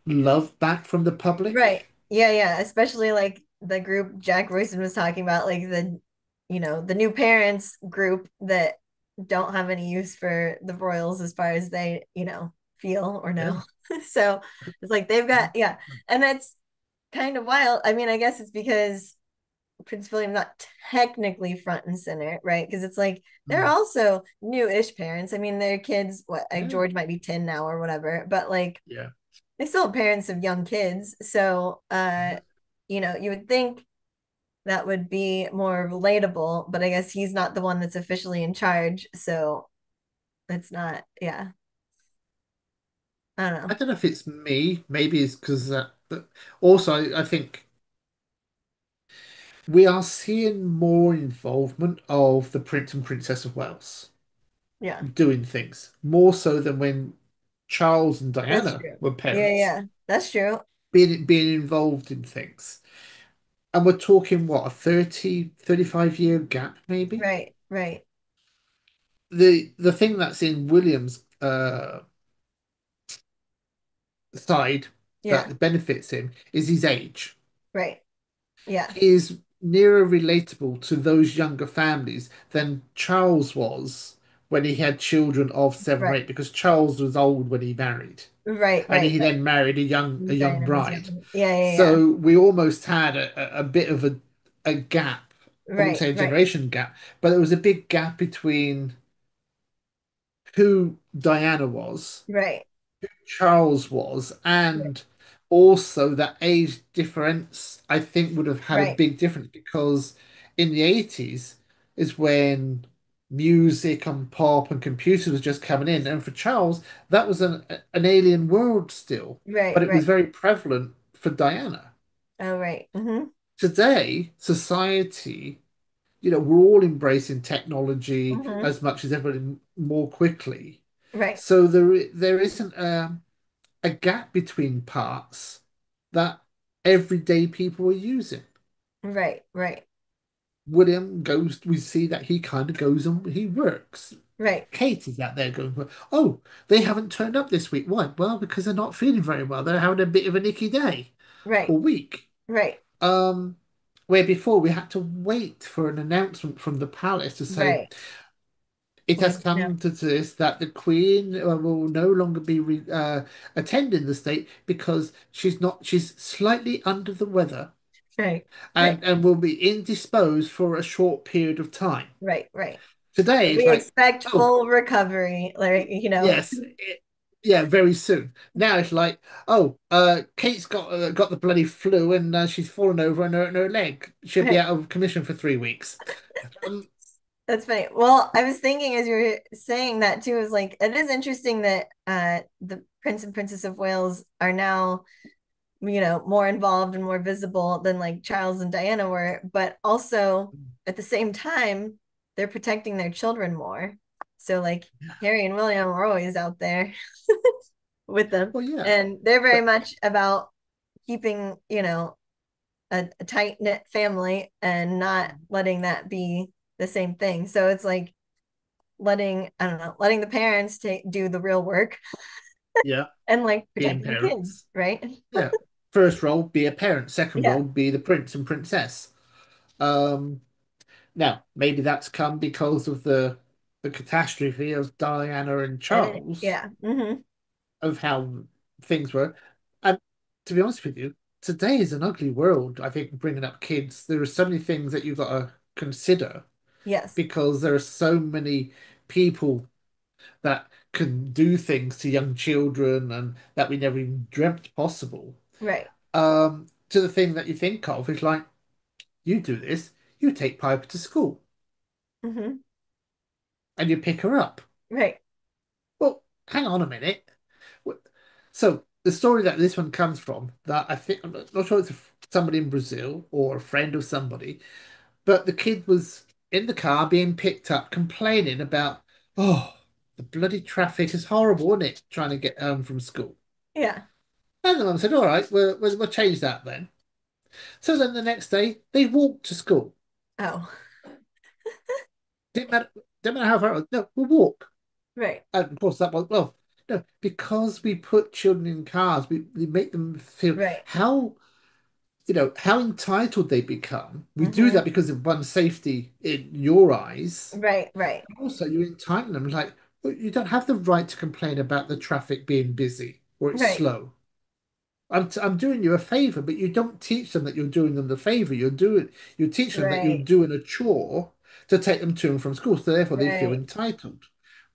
love back from the public. Right. Yeah, yeah. Especially like the group Jack Royson was talking about, like the new parents group that don't have any use for the Royals as far as they, feel or Yeah. know. So it's like they've got, yeah. And that's kind of wild. I mean, I guess it's because Prince William's not technically front and center, right? Because it's like they're Mm. also new-ish parents. I mean, their kids, what, like Yeah. George might be 10 now or whatever, but like Yeah. they still have parents of young kids. So, you would think that would be more relatable, but I guess he's not the one that's officially in charge. So it's not, yeah, I don't I know. don't know if it's me. Maybe it's because that. But also, I think we are seeing more involvement of the Prince and Princess of Wales Yeah, doing things more so than when Charles and that's Diana true. were Yeah, parents, yeah, that's true. being involved in things. And we're talking what, a 35 year gap maybe? Right, right. The thing that's in William's side Yeah, that benefits him is his age. right. Yeah, He is nearer relatable to those younger families than Charles was when he had children of seven or right, eight, because Charles was old when he married. right, And right, he right. then married a young Diana was bride. young. Yeah, yeah, yeah. So we almost had a bit of a gap. I wouldn't Right, say a right, generation gap, but there was a big gap between who Diana was, right, Charles was, and also that age difference, I think would have had a right, big difference because in the 80s is when music and pop and computers was just coming in. And for Charles, that was an alien world still, right, but it was right. very prevalent for Diana. Oh, right. Mm-hmm. Today, society, we're all embracing technology Mm-hmm. as much as everybody more quickly. Right, So there isn't a gap between parts that everyday people are using. right, right, William goes, we see that he kind of goes and he works. right, Kate is out there going, oh, they haven't turned up this week. Why? Well, because they're not feeling very well. They're having a bit of an icky day right, or week. right, Um, where before we had to wait for an announcement from the palace to say, right. It has No. come to this that the Queen will no longer be attending the state because she's slightly under the weather Right. Right. and will be indisposed for a short period of time. Right. Right. Today it's We like, expect oh, full recovery, like, yes, yeah, very soon. Now it's like, oh, Kate's got the bloody flu and she's fallen over on her leg. She'll be right. out of commission for 3 weeks. Um, That's funny. Well, I was thinking as you were saying that too, is like it is interesting that the Prince and Princess of Wales are now, more involved and more visible than like Charles and Diana were, but also at the same time, they're protecting their children more. So like Harry and William are always out there with them. well, yeah, And they're very but much about keeping, a tight knit family and not letting that be the same thing. So it's like I don't know, letting the parents do the real work yeah, and like being protecting the kids, parents. right? Yeah. First role, be a parent. Second Yeah. role, be the prince and princess. Um, Now, maybe that's come because of the catastrophe of Diana and And Charles, yeah. Hmm. of how things were. And to be honest with you, today is an ugly world, I think, bringing up kids. There are so many things that you've got to consider Yes. because there are so many people that can do things to young children and that we never even dreamt possible. Right. To the thing that you think of is like, you do this, you take Piper to school Hmm. and you pick her up. Right. Well, hang on a minute. So the story that this one comes from, that I think I'm not sure it's somebody in Brazil or a friend of somebody, but the kid was in the car being picked up, complaining about, oh, the bloody traffic is horrible, isn't it? Trying to get home from school. Yeah. And the mum said, all right, we'll change that then. So then the next day they walked to school. Oh. Didn't matter, didn't matter how far it was. No, we'll walk. Right. And of course, that was, well, no, because we put children in cars, we make them feel Right. how entitled they become. We do Hmm. that because of one, safety in your eyes. Right. Right. Also, you entitle them like, well, you don't have the right to complain about the traffic being busy or it's Right. slow. I'm doing you a favor, but you don't teach them that you're doing them the favor. You teach them that you're Right. doing a chore to take them to and from school, so therefore they feel Right. entitled.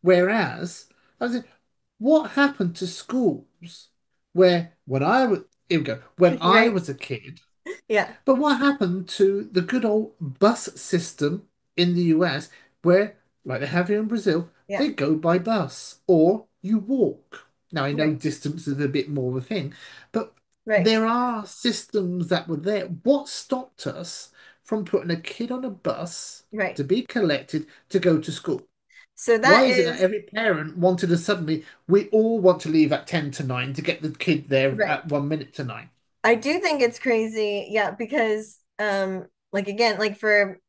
Whereas, I was what happened to schools where when I was here we go, when I Right. was a kid, Yeah. but what happened to the good old bus system in the US where, like they have here in Brazil, Yeah. they go by bus or you walk? Now, I know Right. distance is a bit more of a thing, but Right. there are systems that were there. What stopped us from putting a kid on a bus Right. to be collected to go to school? So Why that is it that is every parent wanted to suddenly, we all want to leave at 10 to 9 to get the kid there right. at 1 minute to 9? I do think it's crazy, yeah, because like again, like for,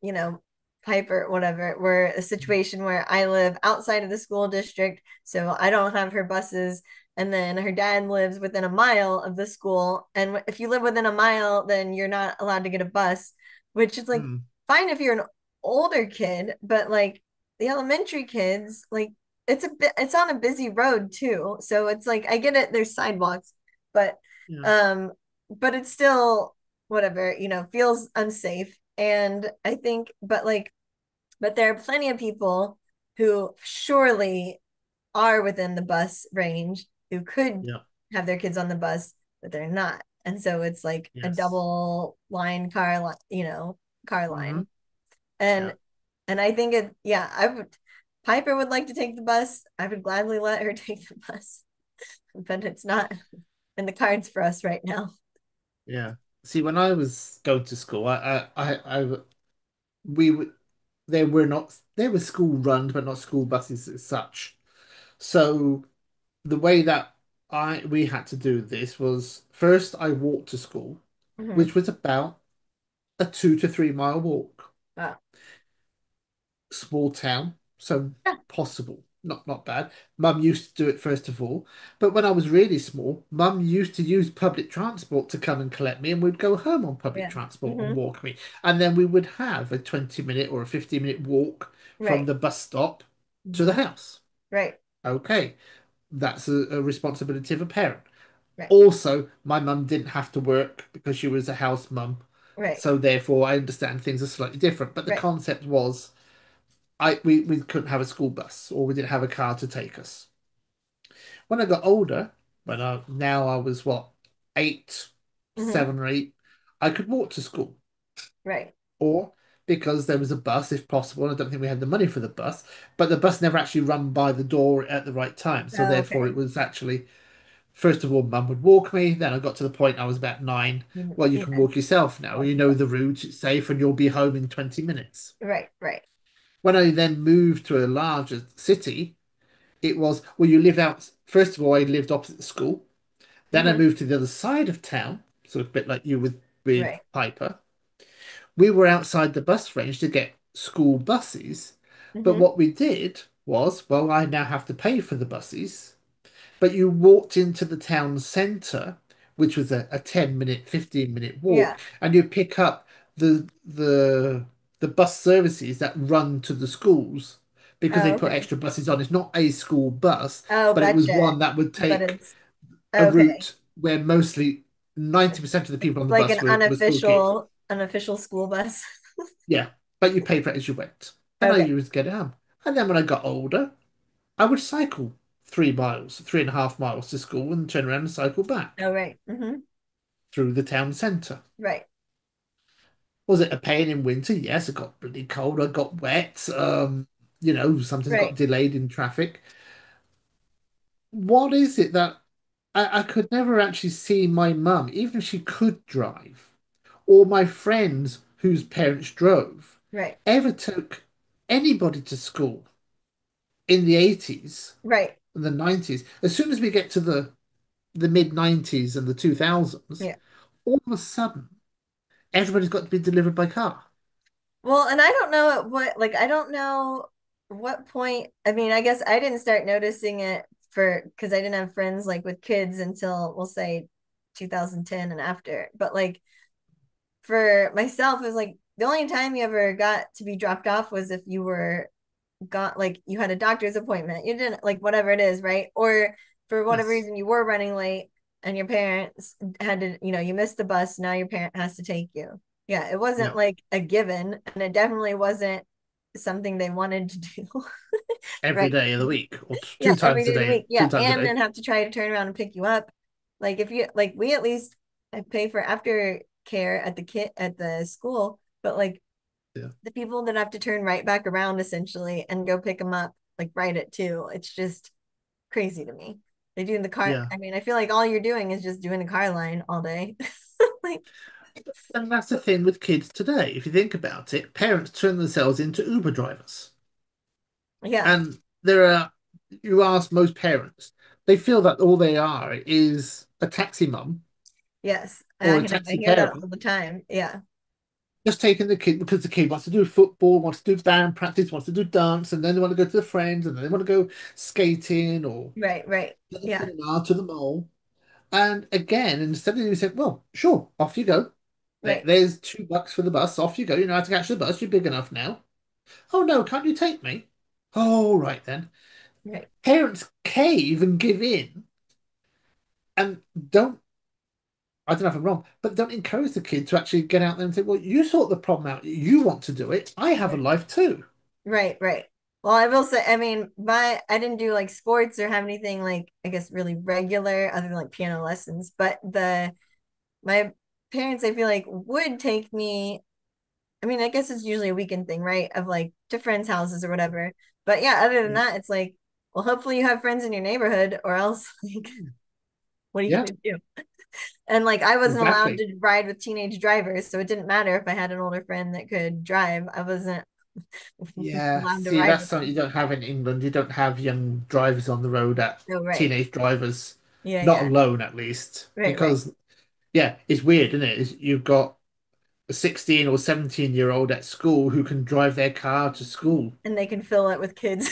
Piper, whatever, we're a situation where I live outside of the school district, so I don't have her buses, and then her dad lives within a mile of the school, and if you live within a mile, then you're not allowed to get a bus, which is like Hmm. fine if you're an older kid, but like the elementary kids, like it's on a busy road too. So it's like I get it, there's sidewalks, but Yeah. um but it's still whatever, feels unsafe. And I think, but there are plenty of people who surely are within the bus range who could Yeah. have their kids on the bus, but they're not. And so it's like a Yes. double line car Hmm. line. And Yeah. I think yeah, Piper would like to take the bus. I would gladly let her take the bus, but it's not in the cards for us right now. Yeah. See, when I was going to school, we were, there were school runs, but not school buses as such. So the way that we had to do this was first I walked to school, Hmm. which was about a 2 to 3 mile walk. Wow. Small town, so Yeah. possible. Not bad. Mum used to do it first of all, but when I was really small, Mum used to use public transport to come and collect me, and we'd go home on public Yeah. transport and Hmm. walk me, and then we would have a 20-minute or a 15-minute walk from Right. the bus stop to the Mhm. house. Right. Okay, that's a responsibility of a parent. Right. Also, my mum didn't have to work because she was a house mum, Right. so therefore I understand things are slightly different. But the Right. concept was, we couldn't have a school bus or we didn't have a car to take us. When I got older, when I now I was what, eight, Hmm. 7 or 8, I could walk to school, Right. or because there was a bus, if possible. I don't think we had the money for the bus, but the bus never actually ran by the door at the right time. So Oh, therefore, okay. it was actually, first of all, mum would walk me. Then I got to the point I was about 9. Well, you Yeah. can walk yourself now. Walk You know yourself. the route, it's safe, and you'll be home in 20 minutes. Right. Right. When I then moved to a larger city, it was, well, you live out. First of all, I lived opposite the school. Then I Hmm. moved to the other side of town, sort of a bit like you with Right. Piper. We were outside the bus range to get school buses. But Hmm. what we did was, well, I now have to pay for the buses. But you walked into the town centre, which was a 10-minute, 15-minute walk, Yeah. and you pick up the bus services that run to the schools because they Oh, put okay. extra buses on. It's not a school bus, Oh, but it was gotcha. one that would But take it's a okay. route where mostly 90% of the people on the Like bus an were school kids. unofficial school bus. Yeah, but you pay for it as you went. And I Okay. used to get it home. And then when I got older, I would cycle 3 miles, 3.5 miles to school and turn around and cycle back Oh, right. Hmm. through the town centre. Right. Was it a pain in winter? Yes, it got bloody cold. I got wet. Sometimes got Right. delayed in traffic. What is it that I could never actually see my mum, even if she could drive, or my friends whose parents drove, Right. ever took anybody to school in the 80s Right. and the 90s. As soon as we get to the mid 90s and the 2000s, Yeah. all of a sudden, everybody's got to be delivered by car. Well, and I don't know at what, like, I don't know what point. I mean, I guess I didn't start noticing it for because I didn't have friends like with kids until we'll say 2010 and after. But like for myself, it was like the only time you ever got to be dropped off was if you were got like you had a doctor's appointment. You didn't like whatever it is, right? Or for whatever Yes. reason you were running late and your parents had to, you missed the bus, now your parent has to take you. Yeah, it wasn't Yeah. like a given and it definitely wasn't something they wanted to do. Every Right. day of the week, or Yeah, two every times a day of the day, week. Yeah, 2 times a and day. then have to try to turn around and pick you up. Like if you like we at least I pay for after care at the kit at the school, but like Yeah. the people that have to turn right back around essentially and go pick them up like right at 2, it's just crazy to me. They do in the car. Yeah. I mean, I feel like all you're doing is just doing a car line all day. Like, And that's the thing with kids today. If you think about it, parents turn themselves into Uber drivers. yeah, And you ask most parents, they feel that all they are is a taxi mum yes, or a I taxi hear that parent, all the time. Yeah, just taking the kid because the kid wants to do football, wants to do band practice, wants to do dance, and then they want to go to the friends, and then they want to go skating or right, right. to the Yeah, cinema, to the mall. And again, instead of you said, well, sure, off you go. right, There's $2 for the bus. Off you go. You know how to catch the bus. You're big enough now. Oh no, can't you take me? Oh, right then. right, Parents cave and give in and don't, I don't know if I'm wrong, but don't encourage the kid to actually get out there and say, well, you sort the problem out. You want to do it. I have a right, life too. right, right. Well, I will say, I mean, I didn't do like sports or have anything like I guess really regular other than like piano lessons, but the my parents I feel like would take me. I mean, I guess it's usually a weekend thing, right? Of like to friends' houses or whatever. But yeah, other than Yeah. that, it's like, well, hopefully you have friends in your neighborhood, or else like, what are you Yeah, gonna do? And like, I wasn't allowed exactly. to ride with teenage drivers, so it didn't matter if I had an older friend that could drive. I wasn't Yeah, allowed to see, ride that's with something you them. don't have in England. You don't have young drivers on the road at Oh, right. teenage drivers, Yeah, not yeah. alone at least, Right, right. because yeah, it's weird, isn't it? You've got a 16 or 17-year-old at school who can drive their car to school. And they can fill it with kids.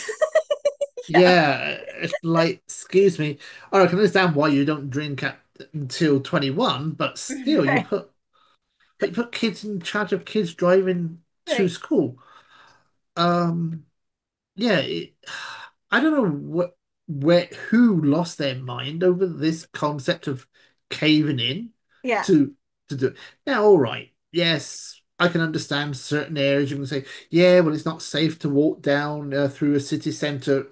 Yeah. Yeah, it's like, excuse me. I can understand why you don't drink until 21, but still, Right. you put kids in charge of kids driving to Right. school. Um, yeah, I don't know where who lost their mind over this concept of caving in Yeah, to do it. Now, all right, yes, I can understand certain areas. You can say, yeah, well, it's not safe to walk down through a city centre.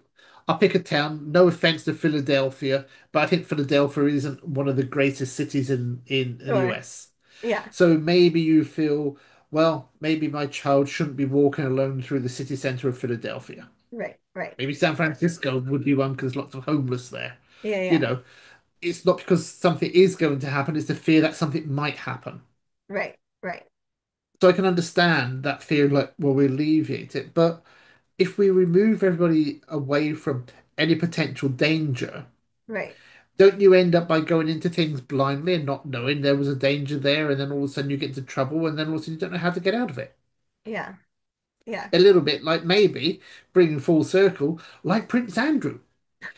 I'll pick a town. No offense to Philadelphia, but I think Philadelphia isn't one of the greatest cities in the sure. US. Yeah, So maybe you feel, well, maybe my child shouldn't be walking alone through the city centre of Philadelphia. right, right. Maybe San Francisco would be one because lots of homeless there. Yeah, You yeah. know, it's not because something is going to happen, it's the fear that something might happen. Right, right, So I can understand that fear, like, well, we alleviate it. But if we remove everybody away from any potential danger, right. don't you end up by going into things blindly and not knowing there was a danger there, and then all of a sudden you get into trouble, and then all of a sudden you don't know how to get out of it? Yeah, yeah. A little bit like maybe bringing full circle, like Prince Andrew.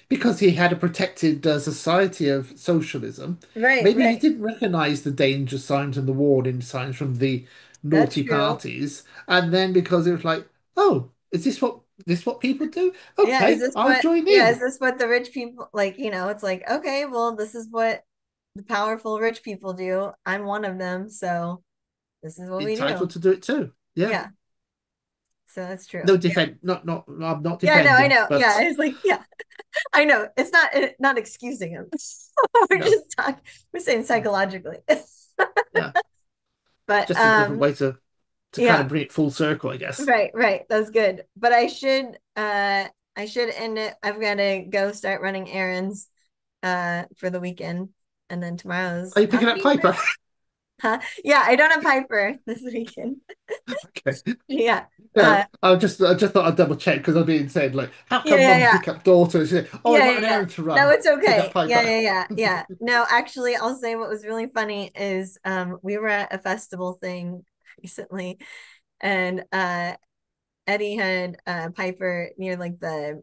Because he had a protected society of socialism, Right, maybe he right. didn't recognize the danger signs and the warning signs from the That's naughty true. parties. And then because it was like, oh, is this what people do? Yeah, is Okay, this I'll what, join yeah, is in. this what the rich people like, it's like, okay, well, this is what the powerful rich people do. I'm one of them, so this is what we Entitled do. to do it too. Yeah. Yeah, so that's No true. Yeah. defend not I'm not Yeah, no, I defending, know. Yeah, but it's like, yeah, I know. It's not excusing him. We're no. just talking, we're saying psychologically. Yeah. But Just a different way to kind yeah, of bring it full circle, I guess. right, right. That's good. But I should end it. I've got to go start running errands for the weekend. And then Are tomorrow's you picking up housekeeping. Piper? Huh? Yeah, I don't have Piper this weekend. Okay. Yeah. Yeah, Uh I just thought I'd double check because I've been saying like, how yeah, come yeah, mum yeah. pick up daughter? She said, oh, I've Yeah, got yeah, an yeah. errand to No, run. it's Pick up okay. Yeah, Piper. yeah, yeah, yeah. No, actually, I'll say what was really funny is we were at a festival thing recently and Eddie had Piper near like the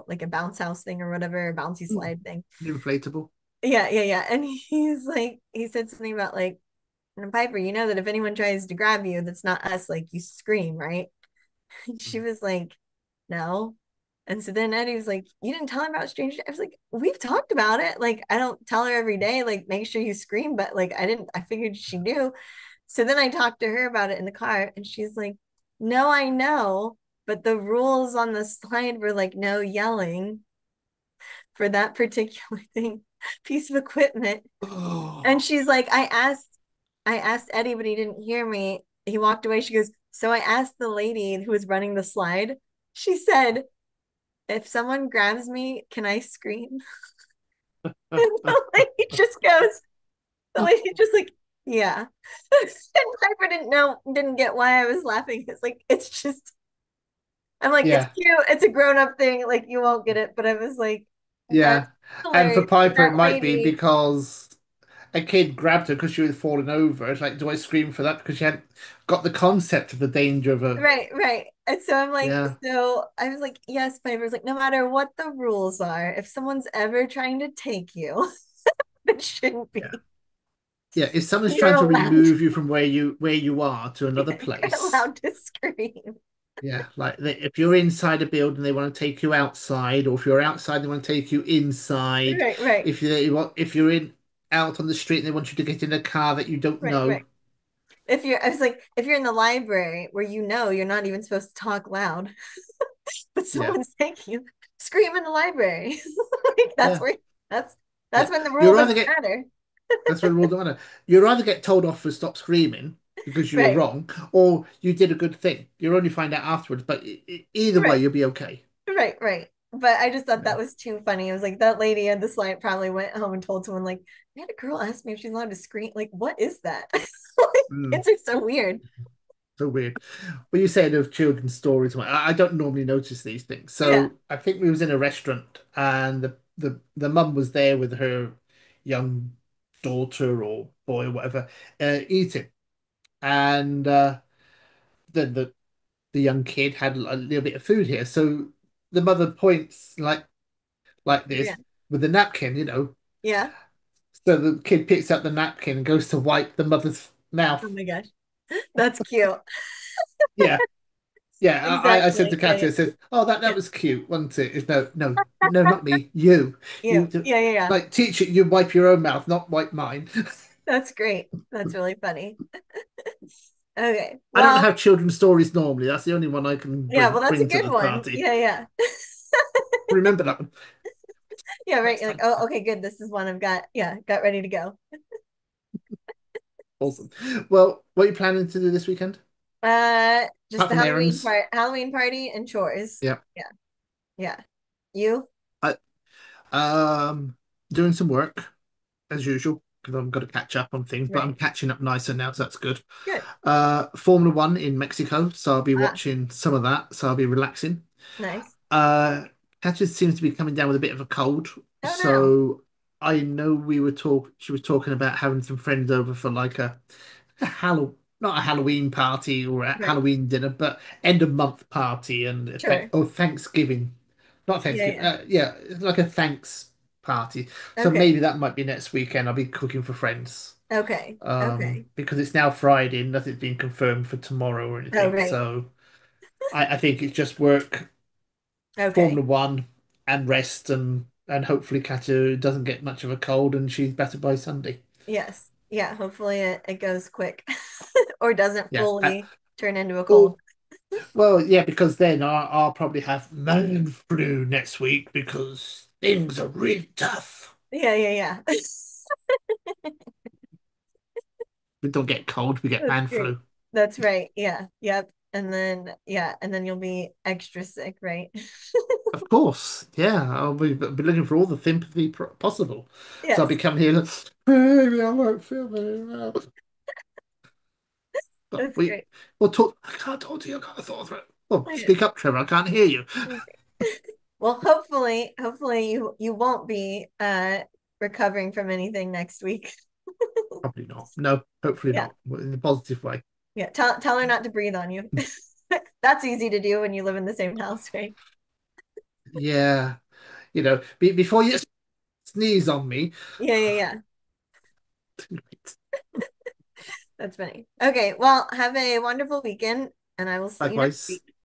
like a bounce house thing or whatever, bouncy Ooh, slide thing. inflatable. Yeah, yeah, yeah. And he's like, he said something about like, Piper, you know that if anyone tries to grab you, that's not us, like you scream, right? And she was like, no. And so then Eddie was like, you didn't tell her about stranger. I was like, we've talked about it. Like, I don't tell her every day, like, make sure you scream, but like, I didn't, I figured she knew. So then I talked to her about it in the car, and she's like, no, I know, but the rules on the slide were like no yelling for that particular thing, piece of equipment. And Oh, she's like, I asked Eddie, but he didn't hear me. He walked away. She goes, so I asked the lady who was running the slide. She said, if someone grabs me, can I scream? And the lady just like, yeah. And Piper didn't get why I was laughing. It's like, it's just, I'm like, it's yeah, cute. It's a grown up thing. Like, you won't get it. But I was like, that's yeah. And for hilarious. Piper, it That might be lady, because a kid grabbed her because she was falling over. It's like, do I scream for that because she hadn't got the concept of the danger of a, right, right. And so I'm like, yeah, so I was like, yes, Piper's like, no matter what the rules are, if someone's ever trying to take you, it shouldn't yeah, be. yeah. If someone's You're trying to allowed. remove you from where you are to another You're place. allowed to scream. Yeah, like if you're inside a building, they want to take you outside, or if you're outside, they want to take you inside. Right, right, If you're in out on the street, and they want you to get in a car that you don't right, right. know. I was like, if you're in the library where you know you're not even supposed to talk loud, but Yeah, someone's taking you, scream in the library. Like yeah, that's yeah. that's when the rule You'll either doesn't get matter. that's what the rules don't matter. You'll either get told off for stop screaming because you were Right, wrong, or you did a good thing. You'll only find out afterwards, but either way, right, you'll be okay. right, right. But I just thought Yeah, that was too funny. It was like that lady at the slide probably went home and told someone like, I had a girl ask me if she's allowed to scream. Like, what is that? Like, mm, kids are so weird. so weird. Well, you said of children's stories. I don't normally notice these things. Yeah, So I think we was in a restaurant and the mum was there with her young daughter or boy or whatever eating. And then the young kid had a little bit of food here. So the mother points like yeah, this with the napkin, you know. yeah. So the kid picks up the napkin and goes to wipe the mother's Oh mouth. my gosh, that's cute. Yeah. Yeah, I said to Exactly. Yeah, Katya, I said, "Oh, that yeah, was cute, wasn't it?" It's no, no, no, not me. You, yeah, you. yeah, yeah, yeah. Like teach it. You wipe your own mouth, not wipe mine. That's great. That's really funny. Okay. I don't Well, have children's stories normally. That's the only one I can yeah, well, that's a bring to good the one. party. Yeah, yeah. Remember that one Yeah, right. next You're like, time. oh, okay, good. This is one I've got, yeah, got ready to go. Awesome. Well, what are you planning to do this weekend? Just Apart the from errands? Halloween party and chores. Yeah. Yeah, yeah. You? I doing some work as usual because I've got to catch up on things, but I'm Right. catching up nicer now, so that's good. Good. Formula One in Mexico, so I'll be Ah, watching some of that, so I'll be relaxing. nice. Uh, Katja seems to be coming down with a bit of a cold, Oh no. so I know she was talking about having some friends over for like a not a Halloween party or a Right. Halloween dinner, but end of month party and Sure. Thanksgiving, not Yeah, Thanksgiving. yeah. Yeah, it's like a thanks party. So Okay. maybe that might be next weekend. I'll be cooking for friends. Okay. Okay. Because it's now Friday and nothing's been confirmed for tomorrow or Oh, anything. right. So I think it's just work, Okay. Formula One, and rest, and hopefully Katu doesn't get much of a cold and she's better by Sunday. Yes. Yeah. Hopefully it goes quick or doesn't Yeah. fully turn into a cold. Oh, well, yeah, because then I'll probably have man flu next week because things are really tough. Yeah, yeah, yeah. We don't get cold, we get That's man great. flu. That's right. Yeah. Yep. And then, yeah, and then you'll be extra sick, right? Of course, yeah, be looking for all the sympathy possible. So I'll be Yes. coming here, like, maybe I won't feel very well. But That's great. we'll talk. I can't talk to you. I can't talk to you. Oh, Okay. speak up, Trevor. I can't hear you. Okay. Well, hopefully you won't be recovering from anything next week. Probably not. No, hopefully Yeah. not. In a positive way. Yeah. Tell her not to breathe on you. That's easy to do when you live in the same house, right? Yeah, before you sneeze on me. Yeah, yeah, yeah. That's funny. Okay, well, have a wonderful weekend, and I will see you next Likewise. week.